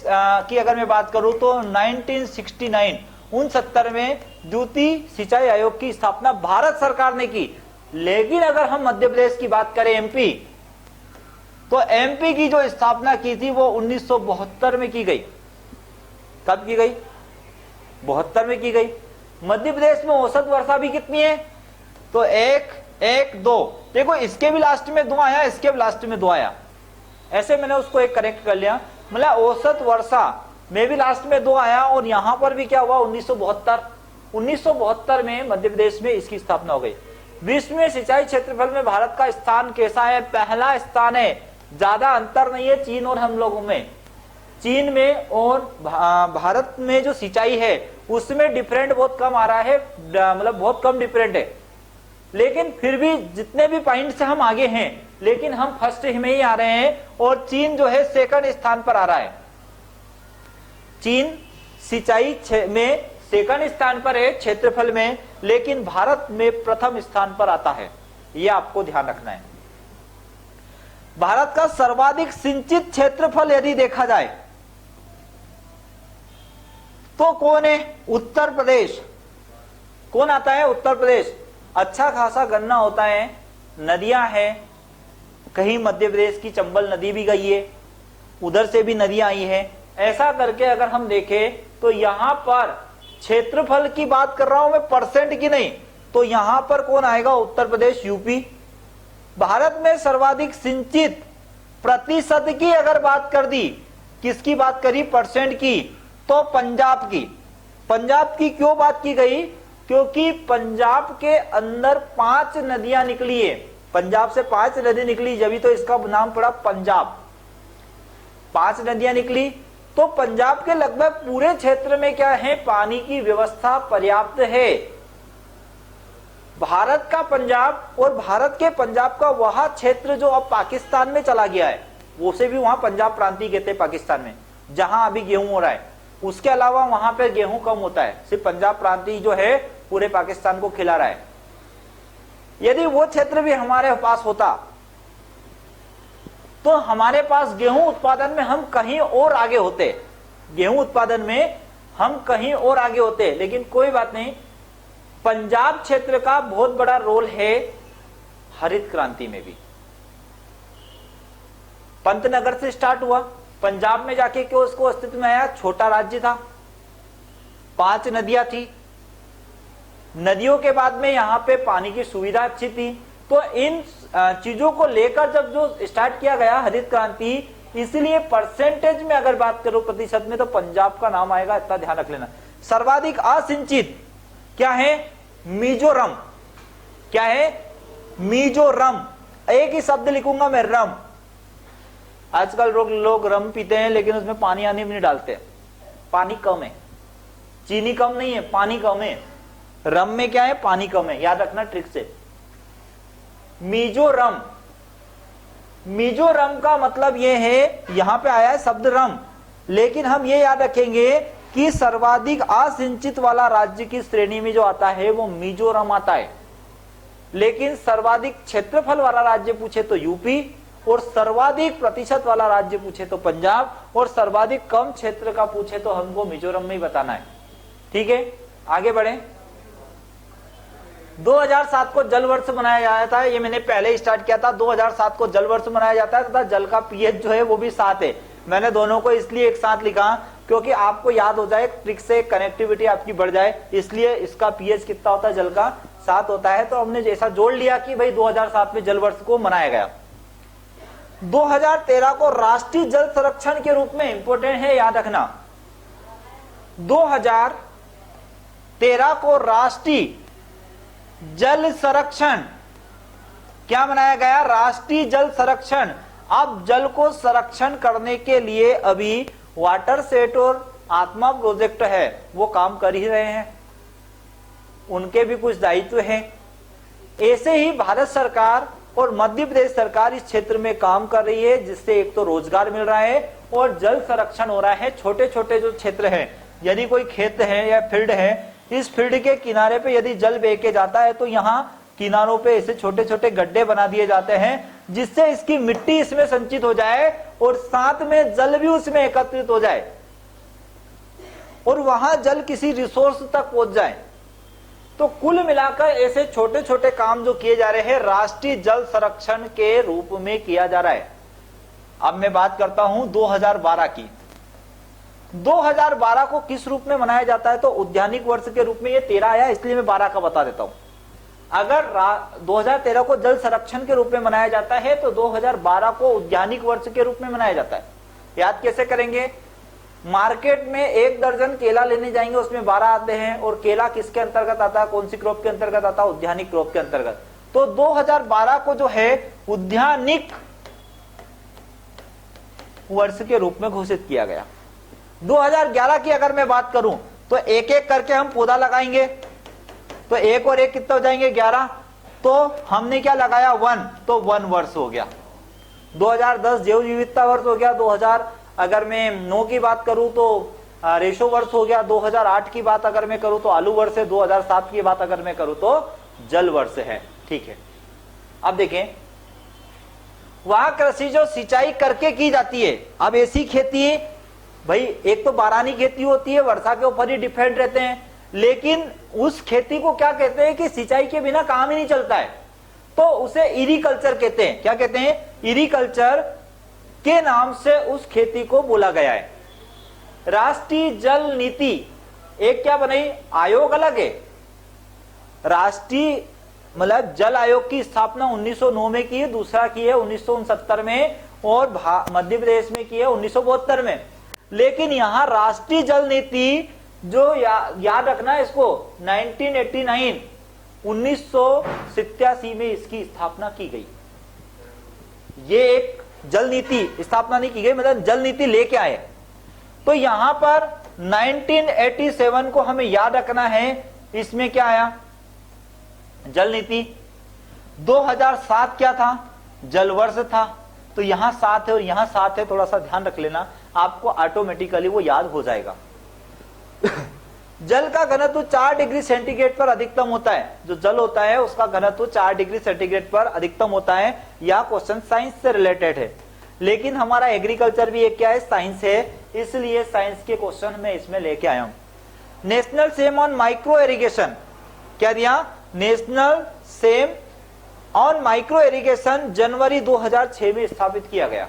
की अगर मैं बात करूं तो 1969 69 में द्वितीय सिंचाई आयोग की स्थापना भारत सरकार ने की। लेकिन अगर हम मध्य प्रदेश की बात करें, एमपी, तो एमपी की जो स्थापना की थी वो 1972 में की गई। कब की गई? 72 में की गई। मध्य प्रदेश में औसत वर्षा भी कितनी है? तो 1, 1, 2। देखो इसके भी लास्ट में 2 आया, इसके भी लास्ट में 2 आया, ऐसे मैंने उसको एक करेक्ट कर लिया। मतलब औसत वर्षा में भी लास्ट में 2 आया और यहां पर भी क्या हुआ? 1972 में मध्य प्रदेश में इसकी स्थापना हो गई। विश्व में सिंचाई क्षेत्रफल में भारत का स्थान कैसा है? पहला स्थान है, ज्यादा अंतर नहीं है चीन और हम लोगों में। चीन में और भारत में जो सिंचाई है उसमें डिफरेंट बहुत कम आ रहा है, मतलब बहुत कम डिफरेंट है। लेकिन फिर भी जितने भी पॉइंट से हम आगे हैं, लेकिन हम फर्स्ट में ही आ रहे हैं और चीन जो है सेकंड स्थान पर आ रहा है। चीन सिंचाई में सेकंड स्थान पर है क्षेत्रफल में, लेकिन भारत में प्रथम स्थान पर आता है। यह आपको ध्यान रखना है। भारत का सर्वाधिक सिंचित क्षेत्रफल यदि देखा जाए तो कौन है? उत्तर प्रदेश। कौन आता है? उत्तर प्रदेश। अच्छा खासा गन्ना होता है, नदियां हैं, कहीं मध्य प्रदेश की चंबल नदी भी गई है, उधर से भी नदियां आई है। ऐसा करके अगर हम देखें तो यहां पर क्षेत्रफल की बात कर रहा हूं मैं, परसेंट की नहीं, तो यहां पर कौन आएगा? उत्तर प्रदेश, यूपी। भारत में सर्वाधिक सिंचित प्रतिशत की अगर बात कर दी, किसकी बात करी? परसेंट की, तो पंजाब की। पंजाब की क्यों बात की गई? क्योंकि पंजाब के अंदर 5 नदियां निकली है। पंजाब से 5 नदी निकली, जब तो इसका नाम पड़ा पंजाब। 5 नदियां निकली, तो पंजाब के लगभग पूरे क्षेत्र में क्या है? पानी की व्यवस्था पर्याप्त है। भारत का पंजाब और भारत के पंजाब का वह क्षेत्र जो अब पाकिस्तान में चला गया है, उसे भी वहां पंजाब प्रांतीय कहते हैं पाकिस्तान में, जहां अभी गेहूं हो रहा है। उसके अलावा वहां पे गेहूं कम होता है, सिर्फ पंजाब प्रांतीय जो है पूरे पाकिस्तान को खिला रहा है। यदि वो क्षेत्र भी हमारे पास होता तो हमारे पास गेहूं उत्पादन में हम कहीं और आगे होते। गेहूं उत्पादन में हम कहीं और आगे होते, लेकिन कोई बात नहीं। पंजाब क्षेत्र का बहुत बड़ा रोल है हरित क्रांति में भी। पंतनगर से स्टार्ट हुआ, पंजाब में जाके क्यों उसको अस्तित्व में आया? छोटा राज्य था, 5 नदियां थी, नदियों के बाद में यहां पे पानी की सुविधा अच्छी थी। तो इन चीजों को लेकर जब जो स्टार्ट किया गया हरित क्रांति, इसलिए परसेंटेज में अगर बात करो प्रतिशत में, तो पंजाब का नाम आएगा, इतना ध्यान रख लेना। सर्वाधिक असिंचित क्या है? मिजोरम। क्या है? मिजोरम। एक ही शब्द लिखूंगा मैं, रम। आजकल लोग रम पीते हैं, लेकिन उसमें पानी आने भी नहीं डालते, पानी कम है। चीनी कम नहीं है, पानी कम है। रम में क्या है? पानी कम है, याद रखना ट्रिक से। मिजोरम, मिजोरम का मतलब यह है, यहां पे आया है शब्द रम, लेकिन हम ये याद रखेंगे कि सर्वाधिक असिंचित वाला राज्य की श्रेणी में जो आता है वो मिजोरम आता है। लेकिन सर्वाधिक क्षेत्रफल वाला राज्य पूछे तो यूपी, और सर्वाधिक प्रतिशत वाला राज्य पूछे तो पंजाब, और सर्वाधिक कम क्षेत्र का पूछे तो हमको मिजोरम में ही बताना है। ठीक है, आगे बढ़े। 2007 को जल वर्ष मनाया जाता है, ये मैंने पहले ही स्टार्ट किया था। 2007 को जल वर्ष मनाया जाता है तथा जल का पीएच जो है वो भी 7 है। मैंने दोनों को इसलिए एक साथ लिखा क्योंकि आपको याद हो जाए, ट्रिक से कनेक्टिविटी आपकी बढ़ जाए, इसलिए इसका पीएच कितना होता है? जल का 7 होता है। तो हमने जैसा जोड़ लिया कि भाई 2007 में जल वर्ष को मनाया गया। 2013 को राष्ट्रीय जल संरक्षण के रूप में, इंपॉर्टेंट है याद रखना, 2013 को राष्ट्रीय जल संरक्षण क्या बनाया गया? राष्ट्रीय जल संरक्षण। अब जल को संरक्षण करने के लिए अभी वाटर सेट और आत्मा प्रोजेक्ट है, वो काम कर ही रहे हैं, उनके भी कुछ दायित्व हैं। ऐसे ही भारत सरकार और मध्य प्रदेश सरकार इस क्षेत्र में काम कर रही है, जिससे एक तो रोजगार मिल रहा है और जल संरक्षण हो रहा है। छोटे छोटे जो क्षेत्र हैं, यदि कोई खेत है या फील्ड है, इस फील्ड के किनारे पे यदि जल बह के जाता है तो यहाँ किनारों पे ऐसे छोटे छोटे गड्ढे बना दिए जाते हैं, जिससे इसकी मिट्टी इसमें संचित हो जाए और साथ में जल भी उसमें एकत्रित हो जाए और वहां जल किसी रिसोर्स तक पहुंच जाए। तो कुल मिलाकर ऐसे छोटे छोटे काम जो किए जा रहे हैं राष्ट्रीय जल संरक्षण के रूप में किया जा रहा है। अब मैं बात करता हूं 2012 की। 2012 को किस रूप में मनाया जाता है? तो उद्यानिक वर्ष के रूप में। ये 13 आया इसलिए मैं 12 का बता देता हूं। अगर 2013 को जल संरक्षण के रूप में मनाया जाता है तो 2012 को उद्यानिक वर्ष के रूप में मनाया जाता है। याद कैसे करेंगे? मार्केट में 1 दर्जन केला लेने जाएंगे, उसमें 12 आते हैं, और केला किसके अंतर्गत आता है? कौन सी क्रॉप के अंतर्गत आता है? उद्यानिक क्रॉप के अंतर्गत। तो 2012 को जो है उद्यानिक वर्ष के रूप में घोषित किया गया। 2011 की अगर मैं बात करूं तो एक एक करके हम पौधा लगाएंगे, तो 1 और 1 कितना हो जाएंगे? 11। तो हमने क्या लगाया? 1, तो 1 वर्ष हो गया। 2010 जैव विविधता वर्ष हो गया। 2000 अगर मैं 9 की बात करूं तो रेशो वर्ष हो गया। 2008 की बात अगर मैं करूं तो आलू वर्ष है। 2007 की बात अगर मैं करूं तो जल वर्ष है। ठीक है, अब देखें वहां कृषि जो सिंचाई करके की जाती है। अब ऐसी खेती भाई, एक तो बारानी खेती होती है, वर्षा के ऊपर ही डिपेंड रहते हैं, लेकिन उस खेती को क्या कहते हैं कि सिंचाई के बिना काम ही नहीं चलता है, तो उसे इरिकल्चर कहते हैं। क्या कहते हैं? इरिकल्चर के नाम से उस खेती को बोला गया है। राष्ट्रीय जल नीति एक क्या बनाई? आयोग अलग है। राष्ट्रीय मतलब जल आयोग की स्थापना 1909 में की है, दूसरा की है 1969 में, और मध्य प्रदेश में की है 1972 में। लेकिन यहां राष्ट्रीय जल नीति जो याद रखना है इसको, 1989 1987 में इसकी स्थापना की गई। ये एक जल नीति स्थापना नहीं की गई, मतलब जल नीति लेके आए। तो यहां पर 1987 को हमें याद रखना है। इसमें क्या आया? जल नीति। 2007 क्या था? जल वर्ष था। तो यहां 7 है और यहां 7 है, थोड़ा सा ध्यान रख लेना, आपको ऑटोमेटिकली वो याद हो जाएगा। जल का घनत्व 4 डिग्री सेंटीग्रेड पर अधिकतम होता है। जो जल होता है उसका घनत्व 4 डिग्री सेंटीग्रेड पर अधिकतम होता है। यह क्वेश्चन साइंस से रिलेटेड है, लेकिन हमारा एग्रीकल्चर भी एक क्या है? साइंस है, इसलिए साइंस के क्वेश्चन मैं इसमें लेके आया हूं। National scheme on micro irrigation क्या दिया? National scheme on micro irrigation जनवरी 2006 में स्थापित किया गया।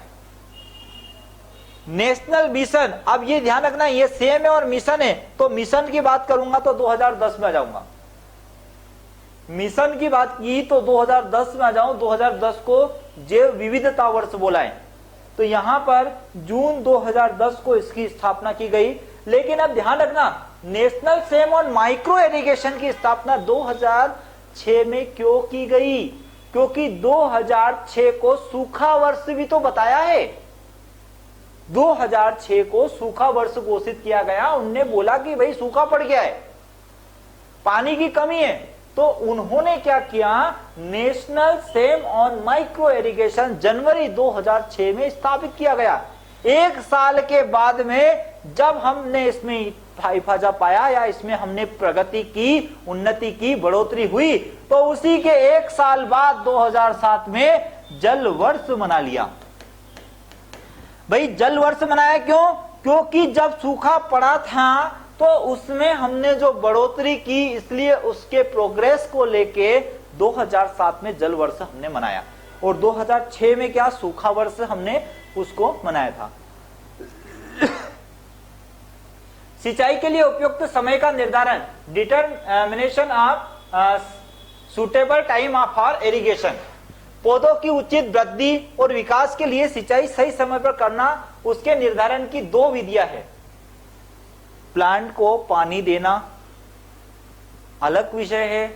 नेशनल मिशन, अब ये ध्यान रखना, ये सेम है और मिशन है, तो मिशन की बात करूंगा तो 2010 में आ जाऊंगा। मिशन की बात की तो 2010 में आ जाऊं। 2010 को जैव विविधता वर्ष बोला है, तो यहां पर जून 2010 को इसकी स्थापना की गई। लेकिन अब ध्यान रखना, national scheme on micro irrigation की स्थापना 2006 में क्यों की गई? क्योंकि 2006 को सूखा वर्ष भी तो बताया है। 2006 को सूखा वर्ष घोषित किया गया। उनने बोला कि भाई सूखा पड़ गया है, पानी की कमी है, तो उन्होंने क्या किया? National scheme on micro irrigation जनवरी 2006 में स्थापित किया गया। 1 साल के बाद में जब हमने इसमें फायदा पाया या इसमें हमने प्रगति की, उन्नति की, बढ़ोतरी हुई, तो उसी के 1 साल बाद 2007 में जल वर्ष मना लिया। भाई जल वर्ष मनाया क्यों? क्योंकि जब सूखा पड़ा था तो उसमें हमने जो बढ़ोतरी की, इसलिए उसके प्रोग्रेस को लेके 2007 में जल वर्ष हमने मनाया, और 2006 में क्या? सूखा वर्ष हमने उसको मनाया था। सिंचाई के लिए उपयुक्त समय का निर्धारण, determination of suitable time for irrigation. पौधों की उचित वृद्धि और विकास के लिए सिंचाई सही समय पर करना, उसके निर्धारण की 2 विधियां हैं। प्लांट को पानी देना अलग विषय है,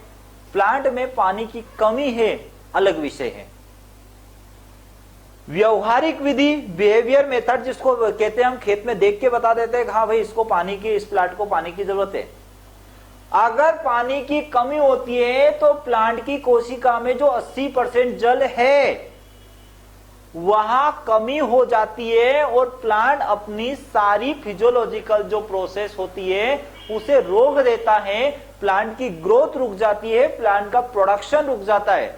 प्लांट में पानी की कमी है अलग विषय है। व्यवहारिक विधि, बिहेवियर मेथड जिसको कहते हैं, हम खेत में देख के बता देते हैं हाँ भाई इसको पानी की, इस प्लांट को पानी की जरूरत है। अगर पानी की कमी होती है तो प्लांट की कोशिका में जो 80% जल है वहां कमी हो जाती है और प्लांट अपनी सारी फिजियोलॉजिकल जो प्रोसेस होती है उसे रोक देता है, प्लांट की ग्रोथ रुक जाती है, प्लांट का प्रोडक्शन रुक जाता है।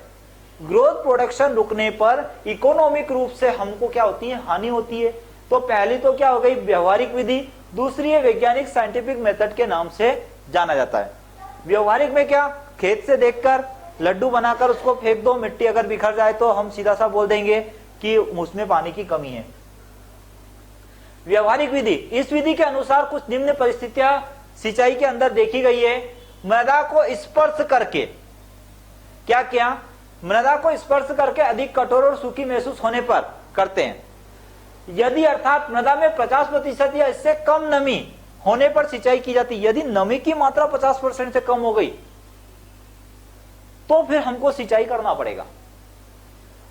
ग्रोथ प्रोडक्शन रुकने पर इकोनॉमिक रूप से हमको क्या होती है, हानि होती है। तो पहली तो क्या हो गई व्यवहारिक विधि, दूसरी है वैज्ञानिक साइंटिफिक मेथड के नाम से जाना जाता है। व्यवहारिक में क्या, खेत से देखकर लड्डू बनाकर उसको फेंक दो, मिट्टी अगर बिखर जाए तो हम सीधा सा बोल देंगे कि उसमें पानी की कमी है। व्यवहारिक विधि, इस विधि के अनुसार कुछ निम्न परिस्थितियां सिंचाई के अंदर देखी गई है। मृदा को स्पर्श करके क्या किया, मृदा को स्पर्श करके अधिक कठोर और सूखी महसूस होने पर करते हैं। यदि अर्थात मृदा में 50% या इससे कम नमी होने पर सिंचाई की जाती है। यदि नमी की मात्रा 50% से कम हो गई तो फिर हमको सिंचाई करना पड़ेगा।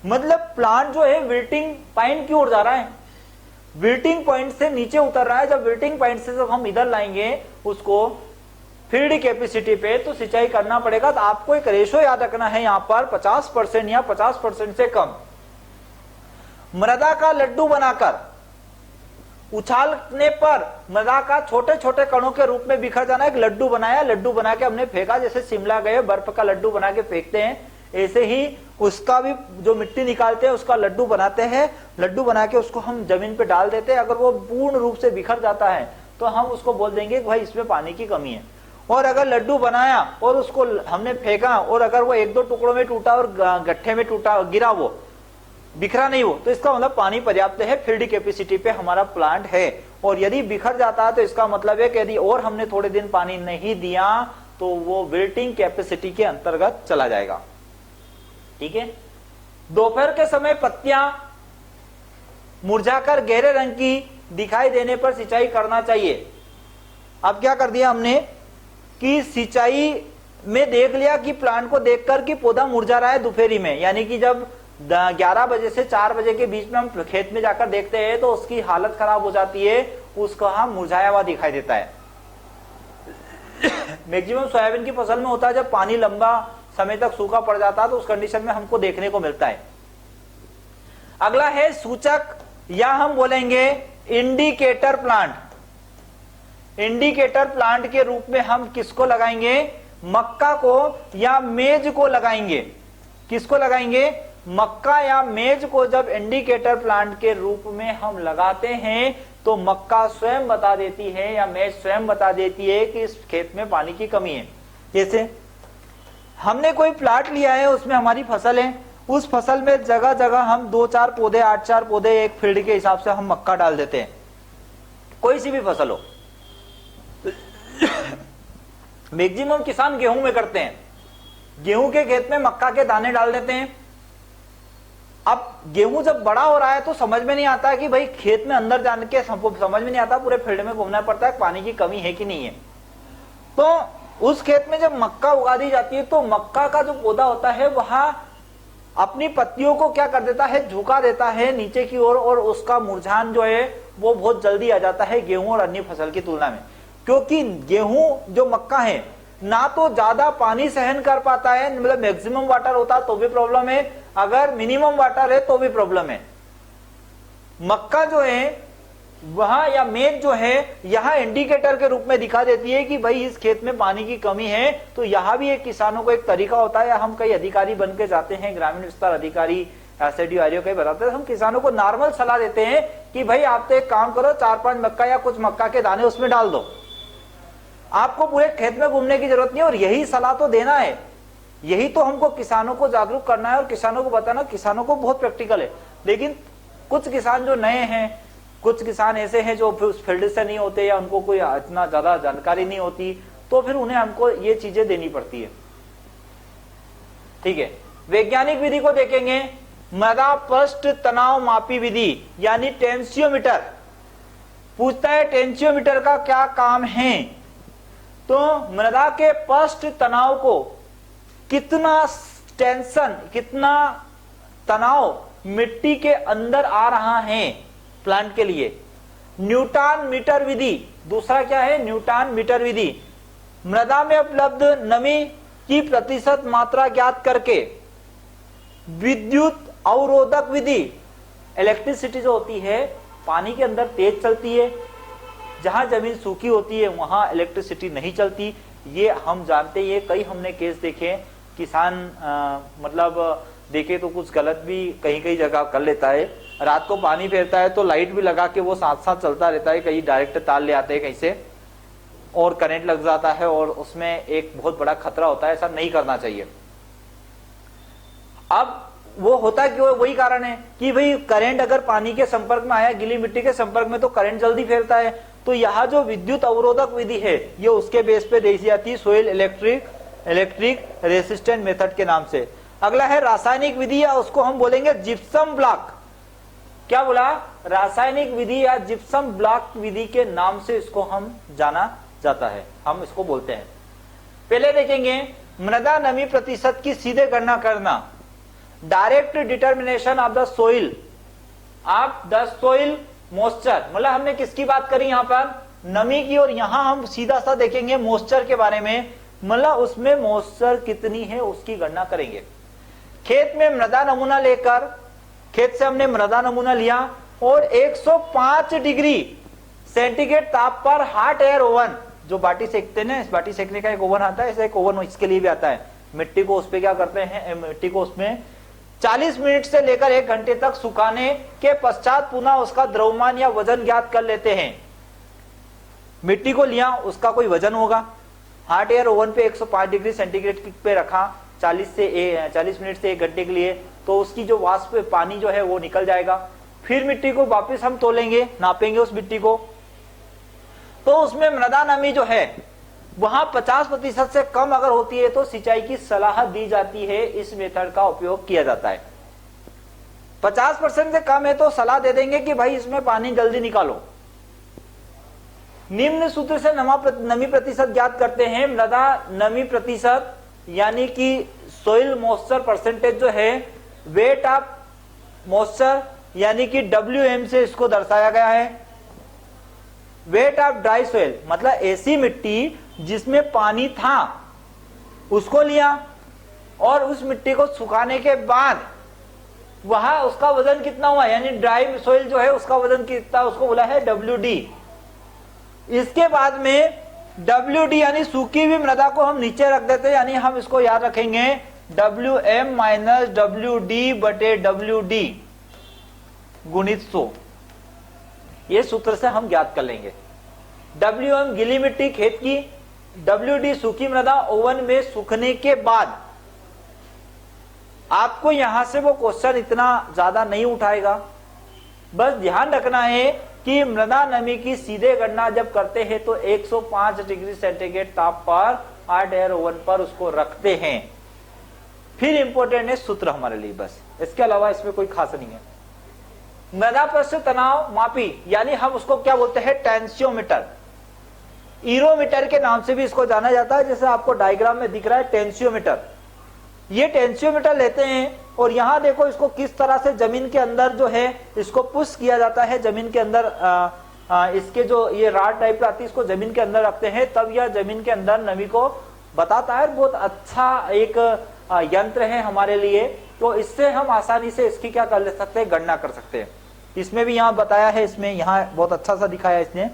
मतलब प्लांट जो है विल्टिंग पॉइंट की ओर जा रहा है, विल्टिंग पॉइंट से नीचे उतर रहा है। जब विल्टिंग पॉइंट से जब हम इधर लाएंगे उसको फील्ड कैपेसिटी पे, तो सिंचाई करना पड़ेगा। तो आपको एक रेशो याद रखना है यहां पर 50% या 50% से कम। मृदा का लड्डू बनाकर उछालने पर मृदा का छोटे छोटे कणों के रूप में बिखर जाना। एक लड्डू बनाया, लड्डू बना के हमने फेंका, जैसे शिमला गए बर्फ का लड्डू बना के फेंकते हैं, ऐसे ही उसका भी जो मिट्टी निकालते हैं उसका लड्डू बनाते हैं। लड्डू बना के उसको हम जमीन पे डाल देते हैं। अगर वो पूर्ण रूप से बिखर जाता है तो हम उसको बोल देंगे कि भाई इसमें पानी की कमी है। और अगर लड्डू बनाया और उसको हमने फेंका और अगर वो एक दो टुकड़ों में टूटा और गट्ठे में टूटा, गिरा, वो बिखरा नहीं हो, तो इसका मतलब पानी पर्याप्त है, फील्ड कैपेसिटी पे हमारा प्लांट है। और यदि बिखर जाता है तो इसका मतलब है कि यदि और हमने थोड़े दिन पानी नहीं दिया तो वो विल्टिंग कैपेसिटी के अंतर्गत चला जाएगा। ठीक है। दोपहर के समय पत्तियां मुरझाकर गहरे रंग की दिखाई देने पर सिंचाई करना चाहिए। अब क्या कर दिया हमने कि सिंचाई में देख लिया कि प्लांट को देखकर कि पौधा मुरझा रहा है दोपहरी में, यानी कि जब 11 बजे से 4 बजे के बीच में हम खेत में जाकर देखते हैं तो उसकी हालत खराब हो जाती है, उसका हम मुरझाया हुआ दिखाई देता है। मैक्सिमम सोयाबीन की फसल में होता है जब पानी लंबा समय तक सूखा पड़ जाता है तो उस कंडीशन में हमको देखने को मिलता है। अगला है सूचक या हम बोलेंगे इंडिकेटर प्लांट। इंडिकेटर प्लांट के रूप में हम किसको लगाएंगे, मक्का को या मेज को लगाएंगे। किसको लगाएंगे, मक्का या मेज को जब इंडिकेटर प्लांट के रूप में हम लगाते हैं तो मक्का स्वयं बता देती है या मेज स्वयं बता देती है कि इस खेत में पानी की कमी है। जैसे हमने कोई प्लाट लिया है, उसमें हमारी फसल है, उस फसल में जगह जगह हम 2-4 पौधे, 8-4 पौधे एक फील्ड के हिसाब से हम मक्का डाल देते हैं, कोई सी भी फसल हो। मैक्सिमम किसान गेहूं में करते हैं, गेहूं के खेत में मक्का के दाने डाल देते हैं। अब गेहूं जब बड़ा हो रहा है तो समझ में नहीं आता है कि भाई खेत में अंदर जाने के समझ में नहीं आता, पूरे फील्ड में घूमना पड़ता है पानी की कमी है कि नहीं है। तो उस खेत में जब मक्का उगा दी जाती है तो मक्का का जो पौधा होता है वहां अपनी पत्तियों को क्या कर देता है, झुका देता है नीचे की ओर, और उसका मुरझान जो है वो बहुत जल्दी आ जाता है गेहूं और अन्य फसल की तुलना में। क्योंकि गेहूं जो मक्का है ना तो ज्यादा पानी सहन कर पाता है, मतलब मैक्सिमम वाटर होता तो भी प्रॉब्लम है, अगर मिनिमम वाटर है तो भी प्रॉब्लम है। मक्का जो है वहां या मेज जो है यहां इंडिकेटर के रूप में दिखा देती है कि भाई इस खेत में पानी की कमी है। तो यहां भी एक किसानों को एक तरीका होता है, या हम कई अधिकारी बन के जाते हैं, ग्रामीण विस्तार अधिकारी, एसडीओ आरईओ कई बताते हैं, हम किसानों को नॉर्मल सलाह देते हैं कि भाई आप तो एक काम करो, 4-5 मक्का या कुछ मक्का के दाने उसमें डाल दो, आपको पूरे खेत में घूमने की जरूरत नहीं। और यही सलाह तो देना है, यही तो हमको किसानों को जागरूक करना है और किसानों को बताना। किसानों को बहुत प्रैक्टिकल है, लेकिन कुछ किसान जो नए हैं, कुछ किसान ऐसे हैं जो उस फील्ड से नहीं होते या उनको कोई इतना ज्यादा जानकारी नहीं होती, तो फिर उन्हें हमको ये चीजें देनी पड़ती है। ठीक है। वैज्ञानिक विधि को देखेंगे, मृदा पृष्ठ तनाव मापी विधि यानी टेंसियोमीटर। पूछता है टेंसियोमीटर का क्या काम है, तो मृदा के पृष्ठ तनाव को कितना टेंशन, कितना तनाव मिट्टी के अंदर आ रहा है प्लांट के लिए, न्यूटन मीटर विधि। दूसरा क्या है, न्यूटन मीटर विधि। मृदा में उपलब्ध नमी की प्रतिशत मात्रा ज्ञात करके विद्युत अवरोधक विधि। इलेक्ट्रिसिटी जो होती है पानी के अंदर तेज चलती है, जहां जमीन सूखी होती है वहां इलेक्ट्रिसिटी नहीं चलती, ये हम जानते हैं। कई हमने केस देखे, किसान मतलब देखे तो कुछ गलत भी कहीं कहीं जगह कर लेता है। रात को पानी फेरता है तो लाइट भी लगा के वो साथ साथ चलता रहता है, कहीं डायरेक्ट तार ले आते हैं कहीं से और करंट लग जाता है और उसमें एक बहुत बड़ा खतरा होता है। ऐसा नहीं करना चाहिए। अब वो होता क्यों, वही कारण है कि भाई करंट अगर पानी के संपर्क में आया, गीली मिट्टी के संपर्क में, तो करंट जल्दी फैलता है। तो यहाँ जो विद्युत अवरोधक विधि है ये उसके बेस पे दी जाती है, सोइल इलेक्ट्रिक रेसिस्टेंट मेथड के नाम से। अगला है रासायनिक विधि, या उसको हम बोलेंगे जिप्सम ब्लॉक। क्या बोला? रासायनिक विधि या जिप्सम ब्लॉक विधि के नाम से इसको हम जाना जाता है, हम इसको बोलते हैं। पहले देखेंगे मृदा नमी प्रतिशत की सीधे गणना करना, direct determination of the soil of the soil moisture. मतलब हमने किसकी बात करी यहां पर? नमी की। और यहां हम सीधा सा देखेंगे मॉइस्चर के बारे में, मतलब उसमें मॉइस्चर कितनी है उसकी गणना करेंगे। खेत में मृदा नमूना लेकर, खेत से हमने मृदा नमूना लिया और 105 डिग्री सेंटीग्रेड ताप पर हॉट एयर ओवन, जो बाटी सेकते हैं ना, इस बाटी सेकने का एक ओवन आता है, ऐसा एक ओवन इसके लिए भी आता है। मिट्टी को उस पे क्या करते हैं, मिट्टी को उसमें 40 मिनट से लेकर 1 घंटे तक सुखाने के पश्चात पुनः उसका द्रव्यमान या वजन ज्ञात कर लेते हैं। मिट्टी को लिया, उसका कोई वजन होगा, हॉट एयर ओवन पे 105 डिग्री सेंटीग्रेड पे रखा 40 मिनट से 1 घंटे के लिए, तो उसकी जो वाष्प पानी जो है वो निकल जाएगा। फिर मिट्टी को वापस हम तोलेंगे, नापेंगे उस मिट्टी को, तो उसमें मृदा नमी जो है वहां 50% से कम अगर होती है तो सिंचाई की सलाह दी जाती है। इस मेथड का उपयोग किया जाता है। 50% से कम है तो सलाह दे देंगे कि भाई इसमें पानी जल्दी निकालो। निम्न सूत्र से नमी प्रतिशत ज्ञात करते हैं। मृदा नमी प्रतिशत यानी कि सोइल मॉइस्चर परसेंटेज जो है, वेट ऑफ मॉइस्चर यानी कि WM से इसको दर्शाया गया है। वेट ऑफ ड्राई सोइल मतलब ऐसी मिट्टी जिसमें पानी था उसको लिया और उस मिट्टी को सुखाने के बाद वहां उसका वजन कितना हुआ, यानी ड्राई सोइल जो है उसका वजन कितना, उसको बोला है WD। इसके बाद में WD यानी सूखी हुई मृदा को हम नीचे रख देते हैं, यानी हम इसको याद रखेंगे WM माइनस WD बटे WD गुणित 100। ये सूत्र से हम ज्ञात कर लेंगे। WM गीली मिट्टी खेत की, WD सूखी मृदा ओवन में सूखने के बाद। आपको यहां से वो क्वेश्चन इतना ज्यादा नहीं उठाएगा, बस ध्यान रखना है कि मृदा नमी की सीधे गणना जब करते हैं तो 105 डिग्री सेंटीग्रेड ताप पर हॉट एयर ओवन पर उसको रखते हैं। फिर इंपॉर्टेंट है सूत्र हमारे लिए, बस इसके अलावा इसमें कोई खास नहीं है। मृदा पृष्ठ तनाव मापी यानी हम उसको क्या बोलते हैं, टेंसियोमीटर। ईरोमीटर के नाम से भी इसको जाना जाता है, जैसे आपको डायग्राम में दिख रहा है टेंसियोमीटर। ये टेंसियोमीटर लेते हैं और यहां देखो इसको किस तरह से जमीन के अंदर जो है इसको पुश किया जाता है। जमीन के अंदर इसके जो ये राड टाइप आती है इसको जमीन के अंदर रखते हैं, तब यह जमीन के अंदर नमी को बताता है। बहुत अच्छा एक यंत्र है हमारे लिए, तो इससे हम आसानी से इसकी क्या कर सकते हैं, गणना कर सकते हैं। इसमें भी यहाँ बताया है, इसमें यहाँ बहुत अच्छा सा दिखाया है इसने।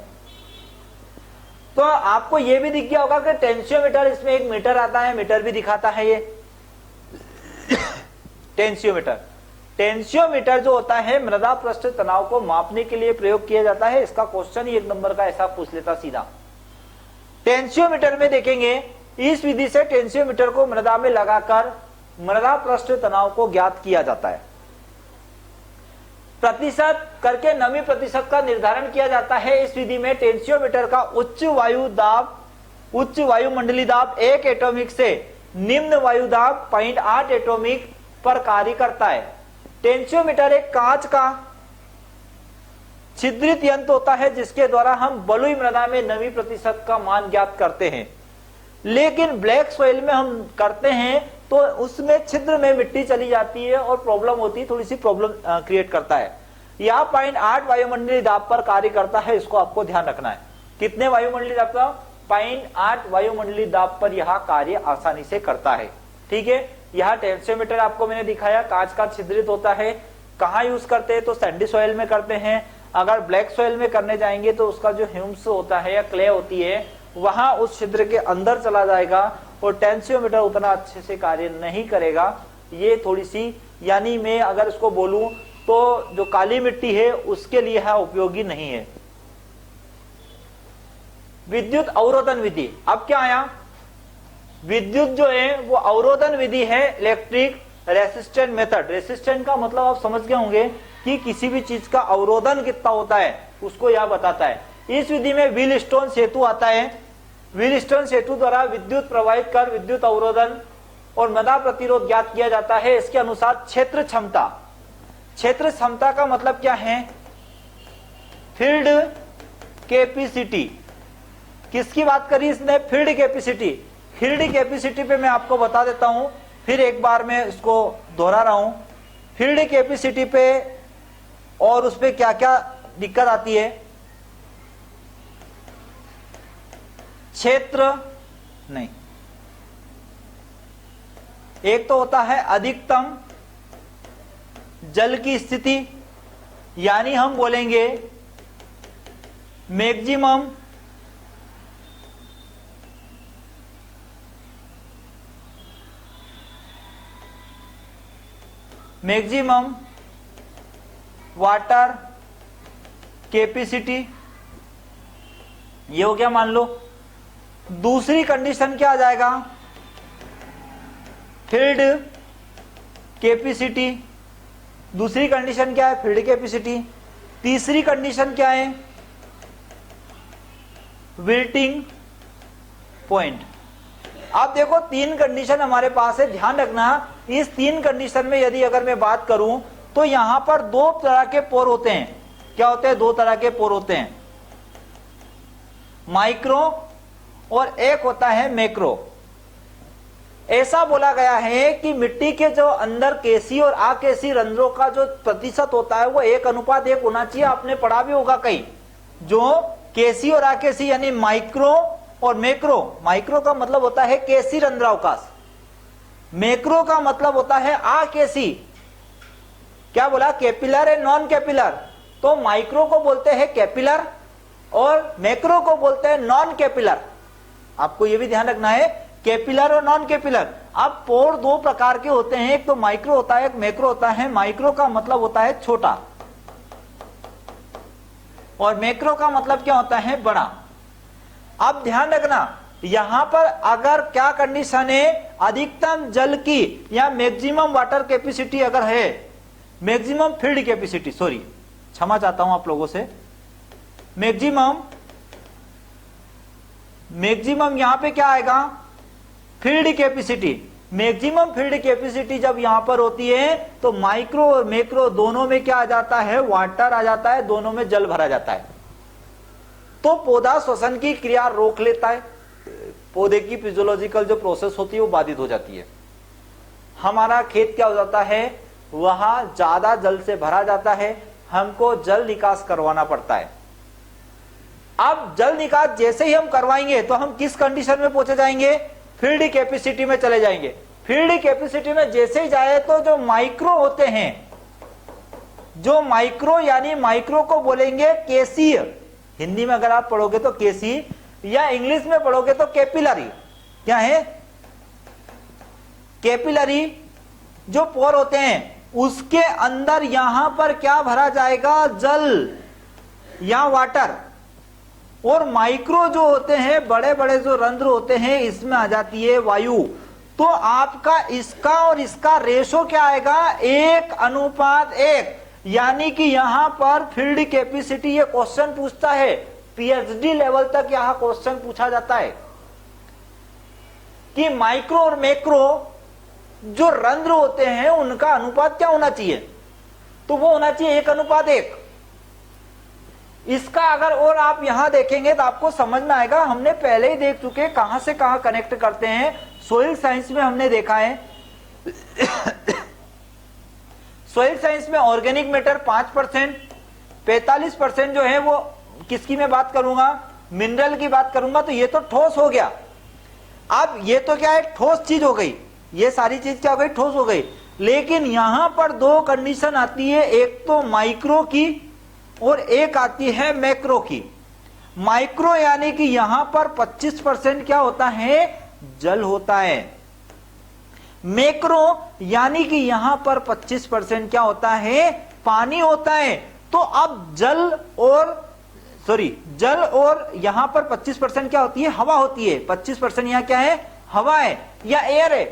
तो आपको ये भी दिख गया होगा कि टेंसियोमीटर, इसमें एक मीटर आता है, मीटर भी दिखाता है ये टेंसियोमीटर जो होता है मृदा पृष्ठ तनाव को मापने के लिए प्रयोग किया जाता है। इसका क्वेश्चन ही 1 नंबर का ऐसा पूछ लेता सीधा। टेंसियोमीटर में देखेंगे, इस विधि से टेंसियोमीटर को मृदा में लगाकर मृदा पृष्ठ तनाव को ज्ञात किया जाता है। प्रतिशत करके नमी प्रतिशत का निर्धारण किया जाता है। इस विधि में टेंसियोमीटर का उच्च वायुमंडलीय दाब 1 एटॉमिक से निम्न वायु दाब 0.8 एटॉमिक पर कार्य करता है। टेंसियोमीटर एक कांच का छिद्रित यंत्र होता है जिसके द्वारा हम बलुई मृदा में नमी प्रतिशत का मान ज्ञात करते हैं। लेकिन ब्लैक सॉइल में हम करते हैं तो उसमें छिद्र में मिट्टी चली जाती है और प्रॉब्लम होती है, थोड़ी सी प्रॉब्लम क्रिएट करता है। यह 0.8 वायुमंडलीय दाब पर कार्य करता है, इसको आपको ध्यान रखना है। कितने वायुमंडलीय दाब का? 0.8 वायुमंडलीय दाब पर यह कार्य आसानी से करता है। ठीक है, यह टेंसियोमीटर आपको मैंने दिखाया, कांच का छिद्रित होता है। कहाँ यूज करते हैं तो सैंडी सॉइल में करते हैं। अगर ब्लैक सॉइल में करने जाएंगे तो उसका जो ह्यूम्स होता है या क्ले होती है वहां उस छिद्र के अंदर चला जाएगा और टेंसियोमीटर उतना अच्छे से कार्य नहीं करेगा। ये थोड़ी सी यानी मैं अगर इसको बोलूं तो जो काली मिट्टी है उसके लिए है उपयोगी नहीं है। विद्युत अवरोधन विधि, अब क्या आया, विद्युत जो है वो अवरोधन विधि है, इलेक्ट्रिक रेसिस्टेंट मेथड। रेसिस्टेंट का मतलब आप समझ गए होंगे कि किसी भी चीज का अवरोधन कितना होता है उसको यह बताता है। इस विधि में व्हील स्टोन सेतु आता है। व्हील स्टोन सेतु द्वारा विद्युत प्रवाहित कर विद्युत अवरोधन और मदा प्रतिरोध ज्ञात किया जाता है। इसके अनुसार क्षेत्र क्षमता, क्षेत्र क्षमता का मतलब क्या है, फील्ड कैपेसिटी। किसकी बात करी इसने, फील्ड कैपेसिटी। फील्ड कैपेसिटी पे मैं आपको बता देता हूं, फिर एक बार मैं इसको दोहरा रहा हूं। फील्ड कैपेसिटी पे और उस पे क्या क्या दिक्कत आती है, क्षेत्र नहीं, एक तो होता है अधिकतम जल की स्थिति, यानी हम बोलेंगे मैक्सिमम वाटर कैपेसिटी, ये हो गया मान लो। दूसरी कंडीशन क्या आ जाएगा, फील्ड कैपेसिटी। दूसरी कंडीशन क्या है, फील्ड कैपेसिटी। तीसरी कंडीशन क्या है, विल्टिंग पॉइंट। आप देखो तीन कंडीशन हमारे पास है, ध्यान रखना। इस तीन कंडीशन में यदि अगर मैं बात करूं तो यहां पर दो तरह के पोर होते हैं। क्या होते हैं, दो तरह के पोर होते हैं, माइक्रो और एक होता है मैक्रो। ऐसा बोला गया है कि मिट्टी के जो अंदर केसी और आकेसी रंध्रों का जो प्रतिशत होता है वो 1:1 होना चाहिए। आपने पढ़ा भी होगा कहीं, जो केसी और आकेसी यानी माइक्रो और मैक्रो। माइक्रो का मतलब होता है केसी रंध्रावकाश, मैक्रो का मतलब होता है आकेसी। क्या बोला, कैपिलर है नॉन कैपिलर, तो माइक्रो को बोलते हैं कैपिलर और मैक्रो को बोलते हैं नॉन कैपिलर। आपको यह भी ध्यान रखना है, कैपिलर और नॉन कैपिलर। अब पोर दो प्रकार के होते हैं, एक तो माइक्रो होता है, एक मैक्रो होता है। माइक्रो का मतलब होता है छोटा और मैक्रो का मतलब क्या होता है, बड़ा। अब ध्यान रखना, यहां पर अगर क्या कंडीशन है, अधिकतम जल की या मैक्सिमम वाटर कैपेसिटी अगर है, मैक्सिमम फील्ड कैपेसिटी, सॉरी क्षमा चाहता हूं आप लोगों से, मैक्सिमम यहां पे क्या आएगा, field capacity. Maximum field capacity जब यहां पर होती है तो माइक्रो और मैक्रो दोनों में क्या आ जाता है, वाटर आ जाता है, दोनों में जल भरा जाता है। तो पौधा श्वसन की क्रिया रोक लेता है, पौधे की फिजियोलॉजिकल जो प्रोसेस होती है वो बाधित हो जाती है। हमारा खेत क्या हो जाता है, वहां ज्यादा जल से भरा जाता है, हमको जल निकास करवाना पड़ता है। अब जल निकास जैसे ही हम करवाएंगे तो हम किस कंडीशन में पहुंचे जाएंगे, फील्ड कैपेसिटी में चले जाएंगे। फील्ड कैपेसिटी में जैसे ही जाए तो जो माइक्रो होते हैं, जो माइक्रो यानी माइक्रो को बोलेंगे केसी, हिंदी में अगर आप पढ़ोगे तो केसी, या इंग्लिश में पढ़ोगे तो कैपिलरी। क्या है, कैपिलरी जो पोर होते हैं उसके अंदर यहां पर क्या भरा जाएगा, जल या वाटर। और माइक्रो जो होते हैं, बड़े बड़े जो रंध्र होते हैं, इसमें आ जाती है वायु। तो आपका इसका और इसका रेशो क्या आएगा, 1:1। यानी कि यहां पर फील्ड कैपेसिटी, ये क्वेश्चन पूछता है, पीएचडी लेवल तक यहां क्वेश्चन पूछा जाता है कि माइक्रो और मैक्रो जो रंध्र होते हैं उनका अनुपात क्या होना चाहिए, तो वो होना चाहिए 1:1। इसका अगर और आप यहां देखेंगे तो आपको समझ में आएगा, हमने पहले ही देख चुके, कहां से कहां कनेक्ट करते हैं। सोइल साइंस में हमने देखा है, सोइल साइंस में ऑर्गेनिक मैटर 5%, 45% जो है वो किसकी मैं बात करूंगा, मिनरल की बात करूंगा। तो ये तो ठोस हो गया। अब ये तो क्या है, ठोस चीज हो गई, ये सारी चीज क्या हो गई, ठोस हो गई। लेकिन यहां पर दो कंडीशन आती है, एक तो माइक्रो की और एक आती है मैक्रो की। माइक्रो यानी कि यहां पर 25% क्या होता है, जल होता है। मैक्रो यानी कि यहां पर 25% क्या होता है, पानी होता है। तो अब जल और यहां पर 25% क्या होती है, हवा होती है। 25% यहां क्या है, हवा है या एयर है।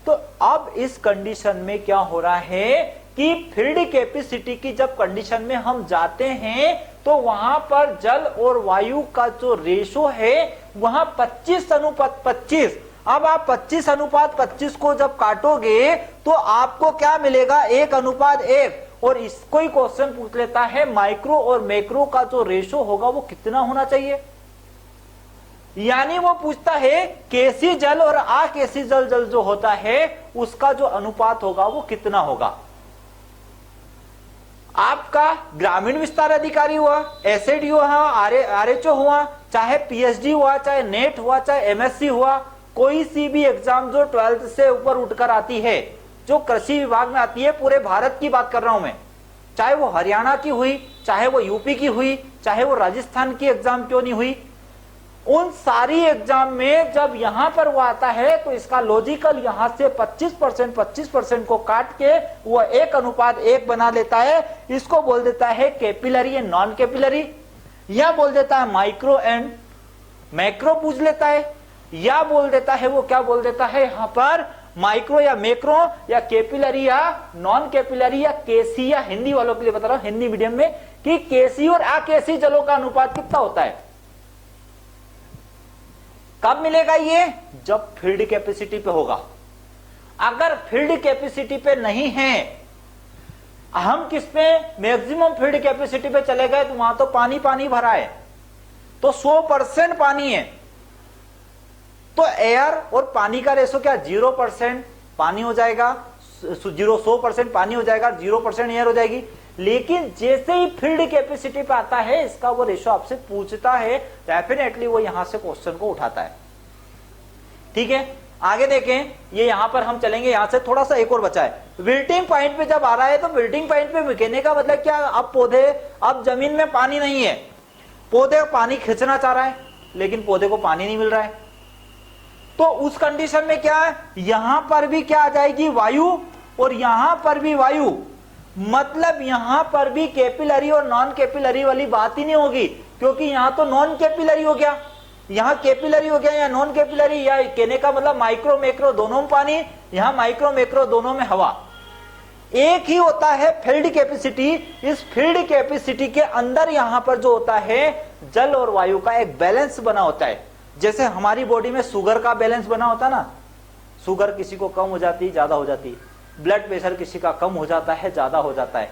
तो अब इस कंडीशन में क्या हो रहा है कि फील्ड कैपेसिटी की जब कंडीशन में हम जाते हैं तो वहां पर जल और वायु का जो रेशो है वहां 25:25। अब आप 25:25 को जब काटोगे तो आपको क्या मिलेगा, 1:1। और इसको ही क्वेश्चन पूछ लेता है माइक्रो और मैक्रो का जो रेशो होगा वो कितना होना चाहिए। यानी वो पूछता है केसी जल और अकेसी जल जो होता है उसका जो अनुपात होगा वो कितना होगा। आपका ग्रामीण विस्तार अधिकारी हुआ, एसएडी हुआ, आरएचओ हुआ, चाहे पीएचडी हुआ, चाहे नेट हुआ, चाहे एमएससी हुआ, कोई सी भी एग्जाम जो 12th से ऊपर उठकर आती है, जो कृषि विभाग में आती है, पूरे भारत की बात कर रहा हूं मैं, चाहे वो हरियाणा की हुई, चाहे वो यूपी की हुई, चाहे वो राजस्थान की एग्जाम क्यों नहीं हुई, उन सारी एग्जाम में जब यहां पर वो आता है तो इसका लॉजिकल यहां से 25% को काट के वो 1:1 बना लेता है। इसको बोल देता है कैपिलरी एंड नॉन कैपिलरी, या बोल देता है माइक्रो एंड मैक्रो पूछ लेता है, या बोल देता है वो क्या बोल देता है यहां पर माइक्रो या मैक्रो या कैपिलरी या नॉन कैपिलरी या केसी, या हिंदी वालों के लिए बता रहा हूं, हिंदी मीडियम में, कि केसी और अकेसी जलों का अनुपात कितना होता है। कब मिलेगा ये, जब फील्ड कैपेसिटी पे होगा। अगर फील्ड कैपेसिटी पे नहीं है, हम किस पे मैक्सिमम फील्ड कैपेसिटी पे चले गए तो वहां तो पानी पानी भरा है, तो 100% पानी है, तो एयर और पानी का रेशो क्या, 0% पानी हो जाएगा, 100% पानी हो जाएगा, 0% एयर हो जाएगी। लेकिन जैसे ही फील्ड कैपेसिटी पे आता है इसका वो रेशो आपसे पूछता है, डेफिनेटली वो यहां से क्वेश्चन को उठाता है। ठीक है, आगे देखें, ये यहां पर हम चलेंगे, यहां से थोड़ा सा एक और बचा है। विल्टिंग पॉइंट पे जब आ रहा है तो विल्टिंग पॉइंट पे कहने का मतलब क्या, अब जमीन में पानी नहीं है, पौधे पानी खींचना चाह रहा है लेकिन पौधे को पानी नहीं मिल रहा है, तो उस कंडीशन में क्या है, यहां पर भी क्या आ जाएगी, वायु, और यहां पर भी वायु। मतलब यहां पर भी कैपिलरी और नॉन कैपिलरी वाली बात ही नहीं होगी, क्योंकि यहां तो नॉन कैपिलरी हो गया, यहां कैपिलरी हो गया या नॉन कैपिलरी, या कहने का मतलब माइक्रो मैक्रो दोनों में पानी, यहां माइक्रो मैक्रो दोनों में हवा। एक ही होता है फील्ड कैपेसिटी। इस फील्ड कैपेसिटी के अंदर यहां पर जो होता है जल और वायु का एक बैलेंस बना होता है। जैसे हमारी बॉडी में शुगर का बैलेंस बना होता है ना, शुगर किसी को कम हो जाती, ज्यादा हो जाती, ब्लड प्रेशर किसी का कम हो जाता है, ज्यादा हो जाता है।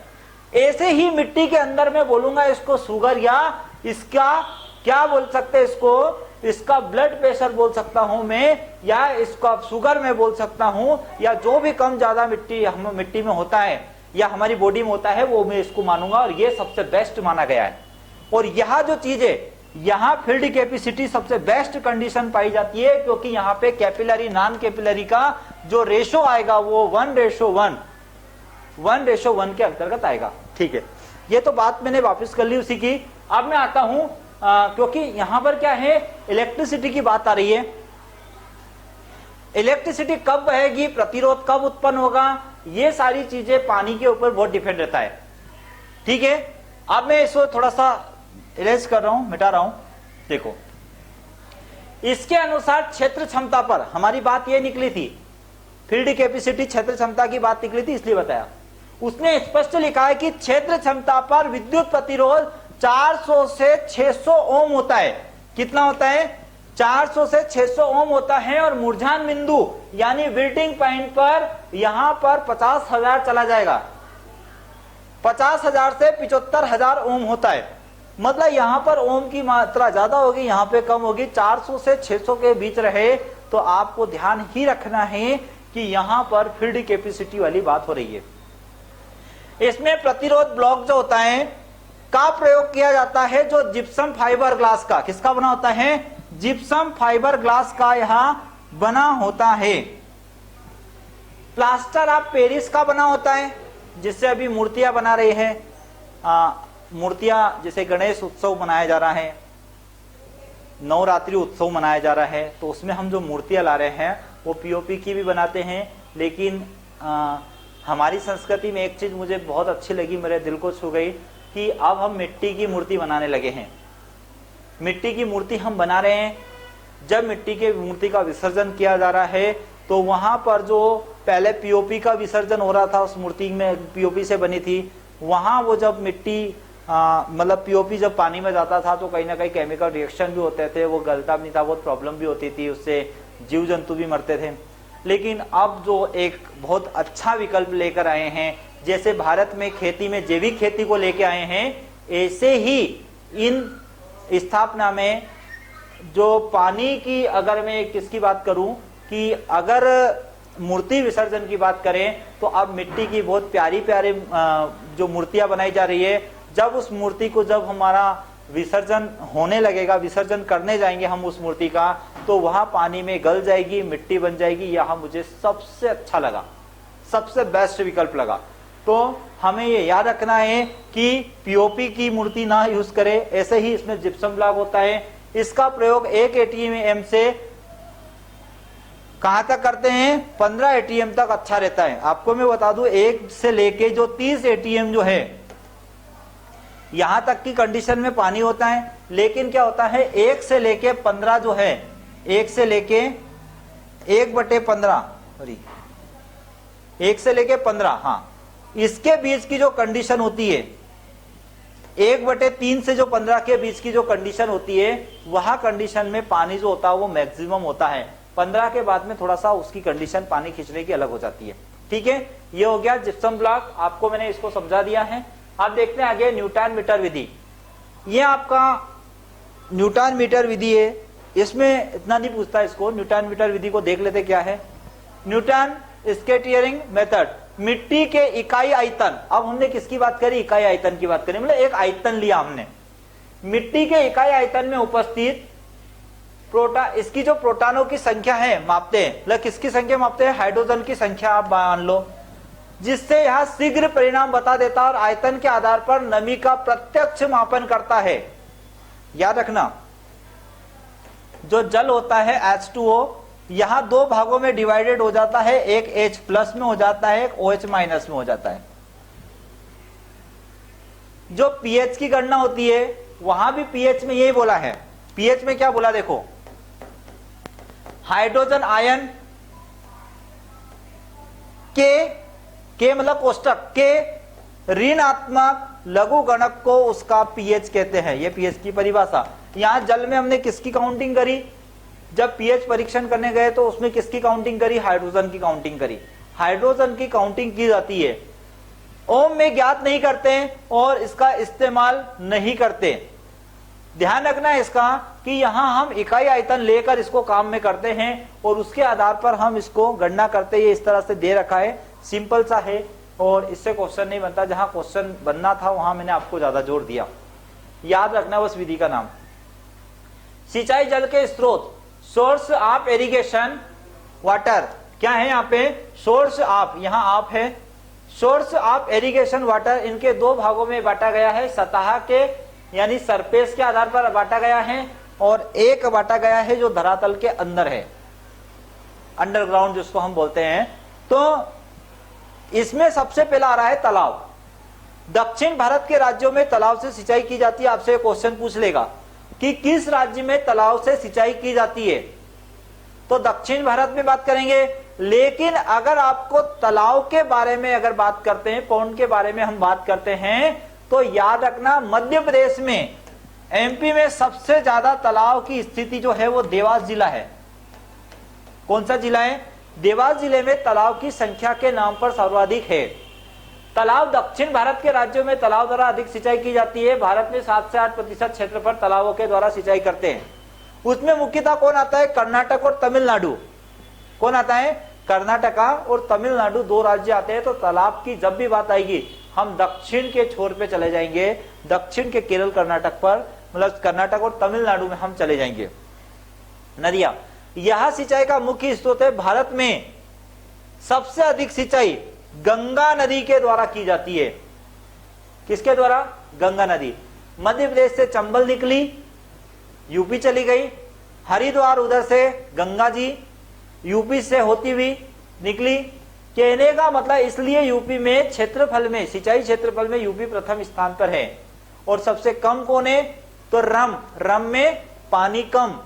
ऐसे ही मिट्टी के अंदर मैं बोलूंगा इसको शुगर, या इसका क्या बोल सकते हैं, इसका ब्लड प्रेशर बोल सकता हूं मैं, या इसका शुगर में बोल सकता हूं, या जो भी कम ज्यादा मिट्टी में होता है या हमारी बॉडी में होता है वो मैं इसको मानूंगा, और ये सबसे बेस्ट माना गया है। और यह जो चीज है, यहां फील्ड कैपेसिटी सबसे बेस्ट कंडीशन पाई जाती है, क्योंकि यहां पे कैपिलरी नॉन कैपिलरी का जो रेशो आएगा वो 1:1 के अंतर्गत आएगा। ठीक है, ये तो बात मैंने वापस कर ली उसी की। अब मैं आता हूं, क्योंकि यहां पर क्या है, इलेक्ट्रिसिटी की बात आ रही है। इलेक्ट्रिसिटी कब बहेगी, प्रतिरोध कब उत्पन्न होगा, ये सारी चीजें पानी के ऊपर बहुत डिपेंड रहता है। ठीक है, अब मैं इसको थोड़ा सा इरेज कर रहा हूं, मिटा रहा हूं। देखो, इसके अनुसार क्षेत्र क्षमता पर हमारी बात ये निकली थी, फील्ड कैपेसिटी क्षेत्र क्षमता की बात निकली थी, इसलिए बताया। उसने स्पष्ट लिखा है कि क्षेत्र क्षमता पर विद्युत प्रतिरोध 400 से 600 ओम होता है। कितना होता है, 400 से 600 ओम होता है। और मूर्छान बिंदु यानी विल्टिंग पॉइंट पर यहां पर 50,000 चला जाएगा, 50,000 से 75,000 ओम होता है। मतलब यहां पर ओम की मात्रा ज्यादा होगी, यहां पे कम होगी। 400 से 600 के बीच रहे तो आपको ध्यान ही रखना है कि यहां पर फील्ड कैपेसिटी वाली बात हो रही है। इसमें प्रतिरोध ब्लॉक जो होता है का प्रयोग किया जाता है, जो जिप्सम फाइबर ग्लास का, किसका बना होता है, जिप्सम फाइबर ग्लास का यहां बना होता है। प्लास्टर ऑफ पेरिस का बना होता है, जिससे अभी मूर्तियां बना रहे हैं। मूर्तियां जैसे गणेश उत्सव मनाया जा रहा है, नवरात्रि उत्सव मनाया जा रहा है, तो उसमें हम जो मूर्तियां ला रहे हैं वो पीओपी की भी बनाते हैं, लेकिन हमारी संस्कृति में एक चीज मुझे बहुत अच्छी लगी, मेरे दिल को छू गई, कि अब हम मिट्टी की मूर्ति बनाने लगे हैं। मिट्टी की मूर्ति हम बना रहे हैं। जब मिट्टी की मूर्ति का विसर्जन किया जा रहा है तो वहां पर जो पहले पीओपी का विसर्जन हो रहा था, उस मूर्ति में पीओपी से बनी थी, वहां वो जब मिट्टी मतलब पीओपी जब पानी में जाता था तो कहीं ना कहीं केमिकल रिएक्शन भी होते थे, वो गलता भी नहीं था, बहुत प्रॉब्लम भी होती थी, उससे जीव जंतु भी मरते थे। लेकिन अब जो एक बहुत अच्छा विकल्प लेकर आए हैं, जैसे भारत में खेती में जैविक खेती को लेके आए हैं, ऐसे ही इन स्थापना में जो पानी की, अगर मैं किसकी बात करूं कि अगर मूर्ति विसर्जन की बात करें तो अब मिट्टी की बहुत प्यारी प्यारी जो मूर्तियां बनाई जा रही है। जब उस मूर्ति को जब हमारा विसर्जन होने लगेगा, विसर्जन करने जाएंगे हम उस मूर्ति का, तो वहां पानी में गल जाएगी, मिट्टी बन जाएगी। यह मुझे सबसे अच्छा लगा, सबसे बेस्ट विकल्प लगा। तो हमें ये याद रखना है कि पीओपी की मूर्ति ना यूज करें। ऐसे ही इसमें जिप्सम ब्लॉक होता है, इसका प्रयोग 1 एटीएम से कहां तक करते हैं, 15 एटीएम तक अच्छा रहता है। आपको मैं बता दूं, 1 से लेके जो 30 एटीएम जो है, यहां तक की कंडीशन में पानी होता है। लेकिन क्या होता है, 1 से लेके 15 जो है, 1 से लेके 1/15, सॉरी 1 से लेके 15, हाँ, इसके बीच की जो कंडीशन होती है, 1/3 से जो 15 के बीच की जो कंडीशन होती है, वहां कंडीशन में पानी जो होता है वो मैक्सिमम होता है। 15 के बाद में थोड़ा सा उसकी कंडीशन पानी खींचने की अलग हो जाती है। ठीक है, ये हो गया जिप्सम ब्लॉक, आपको मैंने इसको समझा दिया है। आप देखते हैं आगे न्यूटन मीटर विधि। ये आपका न्यूटन मीटर विधि है, इसमें इतना नहीं पूछता इसको। न्यूटन मीटर विधि को देख लेते क्या है। न्यूटन स्केटियरिंग मेथड, मिट्टी के इकाई आयतन। अब हमने किसकी बात करी, इकाई आयतन की बात करी, मतलब एक आयतन लिया हमने। मिट्टी के इकाई आयतन में उपस्थित इसकी जो प्रोटॉनों की संख्या है मापते हैं, मतलब किसकी संख्या मापते हैं, हाइड्रोजन की संख्या आप मान लो, जिससे यह शीघ्र परिणाम बता देता है और आयतन के आधार पर नमी का प्रत्यक्ष मापन करता है। याद रखना, जो जल होता है H2O, यहां 2 भागों में डिवाइडेड हो जाता है, एक H+ में हो जाता है, एक OH- में हो जाता है। जो pH की गणना होती है, वहां भी pH में यही बोला है। pH में क्या बोला देखो, हाइड्रोजन आयन के मतलब कोष्टक के ऋणात्मक लघु गणक को उसका pH कहते हैं। ये pH की परिभाषा। यहां जल में हमने किसकी काउंटिंग करी, जब pH परीक्षण करने गए तो उसमें किसकी काउंटिंग करी, हाइड्रोजन की काउंटिंग करी। हाइड्रोजन की काउंटिंग की जाती है, ओम में ज्ञात नहीं करते और इसका इस्तेमाल नहीं करते। ध्यान रखना है इसका कि यहां हम इकाई आयतन लेकर इसको काम में करते हैं और उसके आधार पर हम इसको गणना करते हैं। इस तरह से दे रखा है, सिंपल सा है और इससे क्वेश्चन नहीं बनता। जहां क्वेश्चन बनना था वहां मैंने आपको ज्यादा जोर दिया। याद रखना उस विधि का नाम। सिंचाई जल के स्रोत, सोर्स ऑफ इरिगेशन वाटर, क्या है यहाँ पे, सोर्स ऑफ, यहाँ आप है, सोर्स ऑफ इरिगेशन वाटर। इनके 2 भागों में बांटा गया है, सतह के यानी सरफेस के आधार पर बांटा गया है और एक बांटा गया है जो धरातल के अंदर है, अंडरग्राउंड जिसको हम बोलते हैं। तो इसमें सबसे पहला आ रहा है तालाब। दक्षिण भारत के राज्यों में तालाब से सिंचाई की जाती है। आपसे क्वेश्चन पूछ लेगा कि किस राज्य में तालाब से सिंचाई की जाती है, तो दक्षिण भारत में बात करेंगे। लेकिन अगर आपको तालाब के बारे में अगर बात करते हैं, पौंड के बारे में हम बात करते हैं, तो याद रखना मध्य प्रदेश में, एमपी में सबसे ज्यादा तालाब की स्थिति जो है वो देवास जिला है। कौन सा जिला है, देवास जिले में तालाब की संख्या के नाम पर सर्वाधिक है। तालाब दक्षिण भारत के राज्यों में तालाब द्वारा अधिक सिंचाई की जाती है। भारत में 7 से 8% क्षेत्र पर तालाबों के द्वारा सिंचाई करते हैं। उसमें मुख्यतः कौन आता है, कर्नाटक और तमिलनाडु। कौन आता है, कर्नाटका और तमिलनाडु 2 राज्य आते हैं। तो तालाब की जब भी बात आएगी हम दक्षिण के छोर पे चले जाएंगे, दक्षिण के केरल कर्नाटक पर, मतलब कर्नाटक और तमिलनाडु में हम चले जाएंगे। नदियां, यह सिंचाई का मुख्य स्रोत है। भारत में सबसे अधिक सिंचाई गंगा नदी के द्वारा की जाती है। किसके द्वारा, गंगा नदी। मध्य प्रदेश से चंबल निकली, यूपी चली गई, हरिद्वार उधर से गंगा जी यूपी से होती हुई निकली, कहने का मतलब इसलिए यूपी में क्षेत्रफल में, सिंचाई क्षेत्रफल में यूपी प्रथम स्थान पर है। और सबसे कम कौन है? तो रम में पानी कम,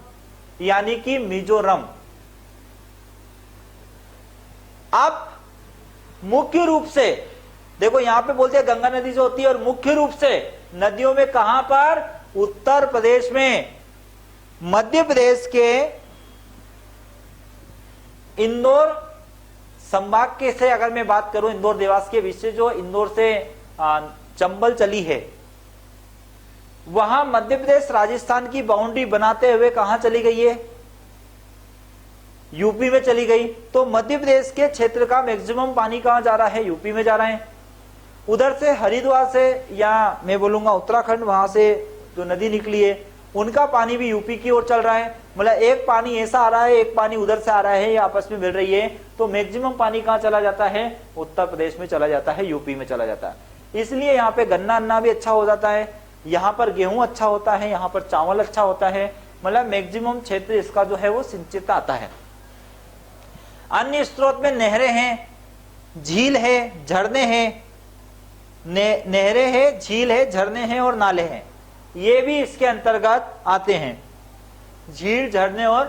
यानी कि मिजोरम। अब मुख्य रूप से देखो यहां पे बोलते हैं गंगा नदी जो होती है, और मुख्य रूप से नदियों में कहां पर? उत्तर प्रदेश में, मध्य प्रदेश के इंदौर संभाग के से अगर मैं बात करूं, इंदौर देवास के बीच से जो इंदौर से चंबल चली है, वहां मध्य प्रदेश राजस्थान की बाउंड्री बनाते हुए कहां चली गई है? यूपी में चली गई। तो मध्य प्रदेश के क्षेत्र का मैक्सिमम पानी कहां जा रहा है? यूपी में जा रहा है। उधर से हरिद्वार से, या मैं बोलूंगा उत्तराखंड, वहां से जो नदी निकली है उनका पानी भी यूपी की ओर चल रहा है। मतलब एक पानी ऐसा आ रहा है, एक पानी उधर से आ रहा है, ये आपस में मिल रही है। तो मैक्सिमम पानी कहां चला जाता है? उत्तर प्रदेश में चला जाता है, यूपी में चला जाता है। इसलिए यहाँ पे गन्ना अन्ना भी अच्छा हो जाता है, यहाँ पर गेहूं अच्छा होता है, यहाँ पर चावल अच्छा होता है। मतलब मैक्सिमम क्षेत्र इसका जो है वो सिंचित आता है। अन्य स्रोत में नहरें हैं, झील है, झरने हैं, नहरें हैं, झील है, झरने हैं और नाले हैं, ये भी इसके अंतर्गत आते हैं। झील, झरने और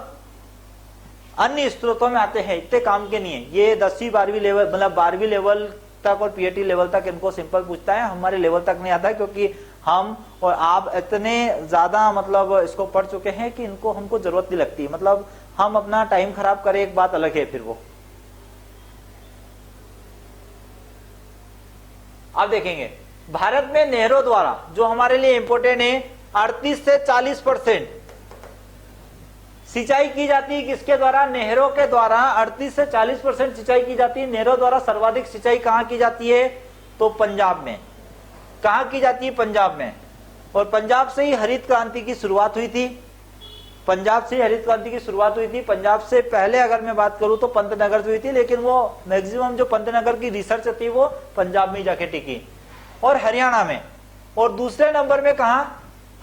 अन्य स्रोतों में आते हैं। इतने काम के नहीं है ये। 10वीं 12वीं लेवल, मतलब 12वीं लेवल तक और पीएटी लेवल तक इनको सिंपल पूछता है, हमारे लेवल तक नहीं आता, क्योंकि हम और आप इतने ज्यादा मतलब इसको पढ़ चुके हैं कि इनको हमको जरूरत नहीं लगती। मतलब हम अपना टाइम खराब करें एक बात अलग है फिर वो। अब देखेंगे भारत में नहरों द्वारा जो हमारे लिए इंपोर्टेंट है, 38 से 40% सिंचाई की जाती है। किसके द्वारा? नहरों के द्वारा 38 से 40% सिंचाई की जाती है। नहरों द्वारा सर्वाधिक सिंचाई कहां की जाती है? तो पंजाब में। कहां की जाती है? पंजाब में। और पंजाब से ही हरित क्रांति की शुरुआत हुई थी। पंजाब से हरित क्रांति की शुरुआत हुई थी। पंजाब से पहले अगर मैं बात करूं तो पंतनगर से हुई थी, लेकिन वो मैक्सिमम जो पंतनगर की रिसर्च थी वो पंजाब में ही जाके टिकी। और हरियाणा में। और दूसरे नंबर में कहा?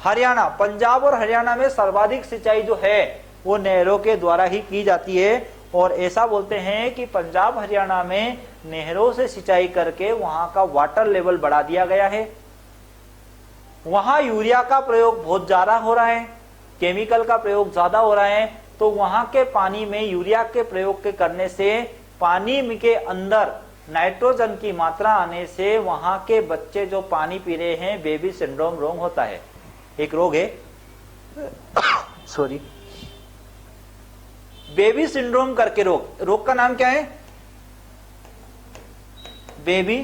हरियाणा। पंजाब और हरियाणा में सर्वाधिक सिंचाई जो है वो नहरों के द्वारा ही की जाती है। और ऐसा बोलते हैं कि पंजाब हरियाणा में नहरों से सिंचाई करके वहां का वाटर लेवल बढ़ा दिया गया है। वहां यूरिया का प्रयोग बहुत ज्यादा हो रहा है, केमिकल का प्रयोग ज्यादा हो रहा है। तो वहां के पानी में यूरिया के प्रयोग के करने से पानी के अंदर नाइट्रोजन की मात्रा आने से वहां के बच्चे जो पानी पी रहे हैं बेबी सिंड्रोम रोग होता है। एक रोग है सॉरी, बेबी सिंड्रोम करके रोग का नाम क्या है? बेबी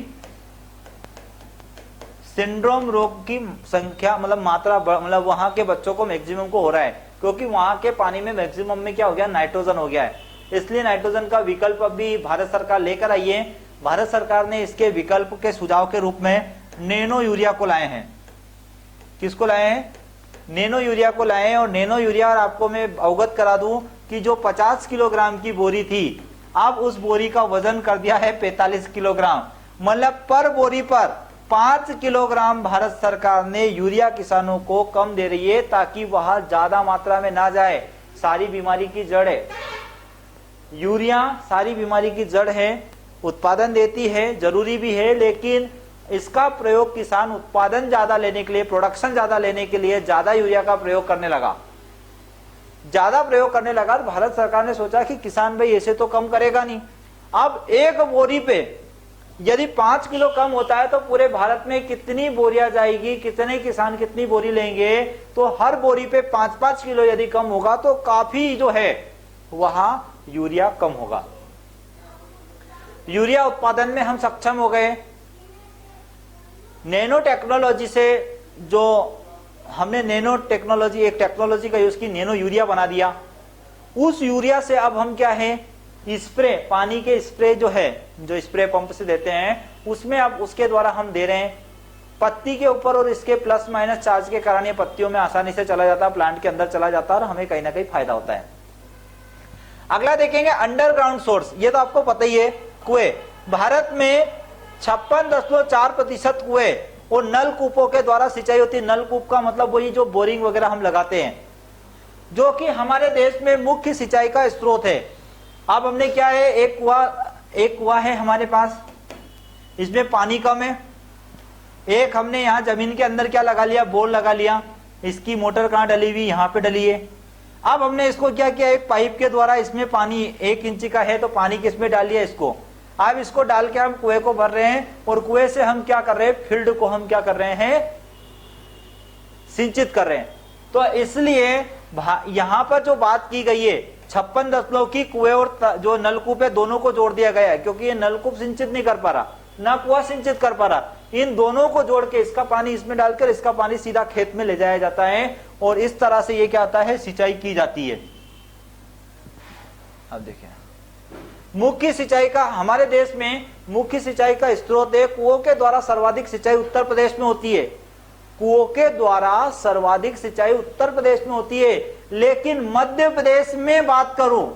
सिंड्रोम रोग की संख्या मतलब मात्रा मतलब वहां के बच्चों को मैक्सिमम को हो रहा है, क्योंकि वहां के पानी में मैक्सिमम में क्या हो गया? नाइट्रोजन हो गया है। इसलिए नाइट्रोजन का विकल्प अभी भारत सरकार लेकर आई है। भारत सरकार ने इसके विकल्प के सुझाव के रूप में नैनो यूरिया को लाए हैं। किसको लाए हैं? नैनो यूरिया को लाए हैं। और नैनो यूरिया, और आपको मैं अवगत करा दूं कि जो 50 किलोग्राम की बोरी थी, अब उस बोरी का वजन कर दिया है 45 किलोग्राम। मतलब पर बोरी पर 5 किलोग्राम भारत सरकार ने यूरिया किसानों को कम दे रही है, ताकि वह ज्यादा मात्रा में ना जाए। सारी बीमारी की जड़ है यूरिया, सारी बीमारी की जड़ है। उत्पादन देती है, जरूरी भी है, लेकिन इसका प्रयोग किसान उत्पादन ज्यादा लेने के लिए, प्रोडक्शन ज्यादा लेने के लिए ज्यादा यूरिया का प्रयोग करने लगा। ज्यादा प्रयोग करने लगा तो भारत सरकार ने सोचा कि किसान भाई ऐसे तो कम करेगा नहीं। अब एक बोरी पे यदि 5 किलो कम होता है तो पूरे भारत में कितनी बोरियां जाएगी, कितने किसान कितनी बोरी लेंगे? तो हर बोरी पे 5-5 किलो यदि कम होगा तो काफी जो है वहां यूरिया कम होगा। यूरिया उत्पादन में हम सक्षम हो गए। नैनो टेक्नोलॉजी से जो हमने नैनो टेक्नोलॉजी, एक टेक्नोलॉजी का यूज की, नैनो यूरिया बना दिया। उस यूरिया से अब हम क्या है? स्प्रे, पानी के स्प्रे जो है, जो स्प्रे पंप से देते हैं, उसमें अब उसके द्वारा हम दे रहे हैं पत्ती के ऊपर। और इसके प्लस माइनस चार्ज के कारण ये पत्तियों में आसानी से चला जाता है, प्लांट के अंदर चला जाता है और हमें कहीं ना कहीं फायदा होता है। अगला देखेंगे अंडरग्राउंड सोर्स। ये तो आपको पता ही है, कुएं। भारत में 56.4% कुएं और नलकूपों के द्वारा सिंचाई होती है। नलकूप का मतलब वही जो बोरिंग वगैरह हम लगाते हैं, जो कि हमारे देश में मुख्य सिंचाई का स्रोत है। अब हमने क्या है, एक कुआं एक कुआं है हमारे पास, इसमें पानी कम है। एक हमने यहां जमीन के अंदर क्या लगा लिया, बोर लगा लिया, इसकी मोटर कहां डली हुई, यहां पे डली है। अब हमने इसको क्या किया, एक पाइप के द्वारा इसमें पानी 1 इंच का है तो पानी किसमें डाल लिया, इसको। अब इसको डाल के हम कुएं को भर रहे हैं और कुएं से हम क्या कर रहे हैं, फील्ड को हम क्या कर रहे हैं, सिंचित कर रहे हैं। तो इसलिए यहां पर जो बात की गई है 56 दशमलव की कुएं और जो नलकूप है दोनों को जोड़ दिया गया है, क्योंकि ये नलकूप सिंचित नहीं कर पा रहा, ना कुआं सिंचित कर पा रहा। इन दोनों को जोड़ के इसका पानी इसमें डालकर इसका पानी सीधा खेत में ले जाया जाता है और इस तरह से ये क्या होता है, सिंचाई की जाती है। अब देखिए मुख्य सिंचाई का, हमारे देश में मुख्य सिंचाई का स्रोत है, कुओं के द्वारा सर्वाधिक सिंचाई उत्तर प्रदेश में होती है। कुओं के द्वारा सर्वाधिक सिंचाई उत्तर प्रदेश में होती है। लेकिन मध्य प्रदेश में बात करूं,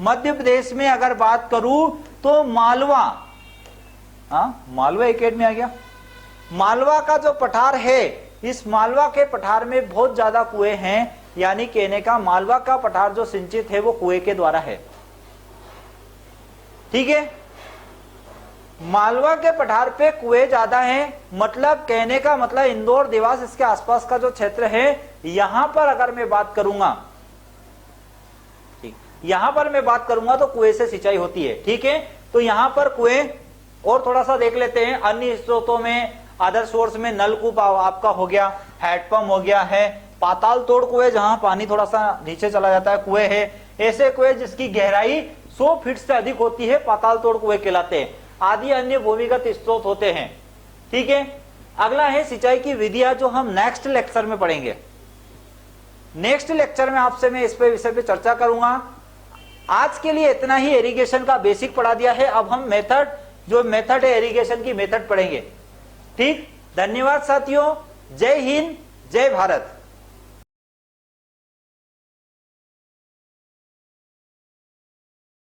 मध्य प्रदेश में अगर बात करूं तो मालवा, मालवा एक एड में आ गया, मालवा का जो पठार है, इस मालवा के पठार में बहुत ज्यादा कुएं हैं। यानी कहने का मालवा का पठार जो सिंचित है वो कुएं के द्वारा है। ठीक है, मालवा के पठार पे कुएं ज्यादा हैं, मतलब कहने का मतलब इंदौर, देवास, इसके आसपास का जो क्षेत्र है, यहां पर अगर मैं बात करूंगा, ठीक, यहां पर मैं बात करूंगा तो कुएं से सिंचाई होती है। ठीक है, तो यहां पर कुएं, और थोड़ा सा देख लेते हैं अन्य स्रोतों में, अदर सोर्स में नलकूप आपका हो गया, हैंडपंप हो गया है, पाताल तोड़ कुएं जहां पानी थोड़ा सा नीचे चला जाता है कुएं है, ऐसे कुएं जिसकी गहराई 100 फीट से अधिक होती है पाताल तोड़ कुएं कहलाते हैं। आदि अन्य भूमिगत स्रोत होते हैं। ठीक है, अगला है सिंचाई की विधियां, जो हम नेक्स्ट लेक्चर में पढ़ेंगे। नेक्स्ट लेक्चर में आपसे मैं इस पे विषय पे चर्चा करूंगा। आज के लिए इतना ही, इरिगेशन का बेसिक पढ़ा दिया है। अब हम मेथड, जो मेथड है इरिगेशन की मेथड पढ़ेंगे। ठीक, धन्यवाद साथियों, जय हिंद, जय भारत।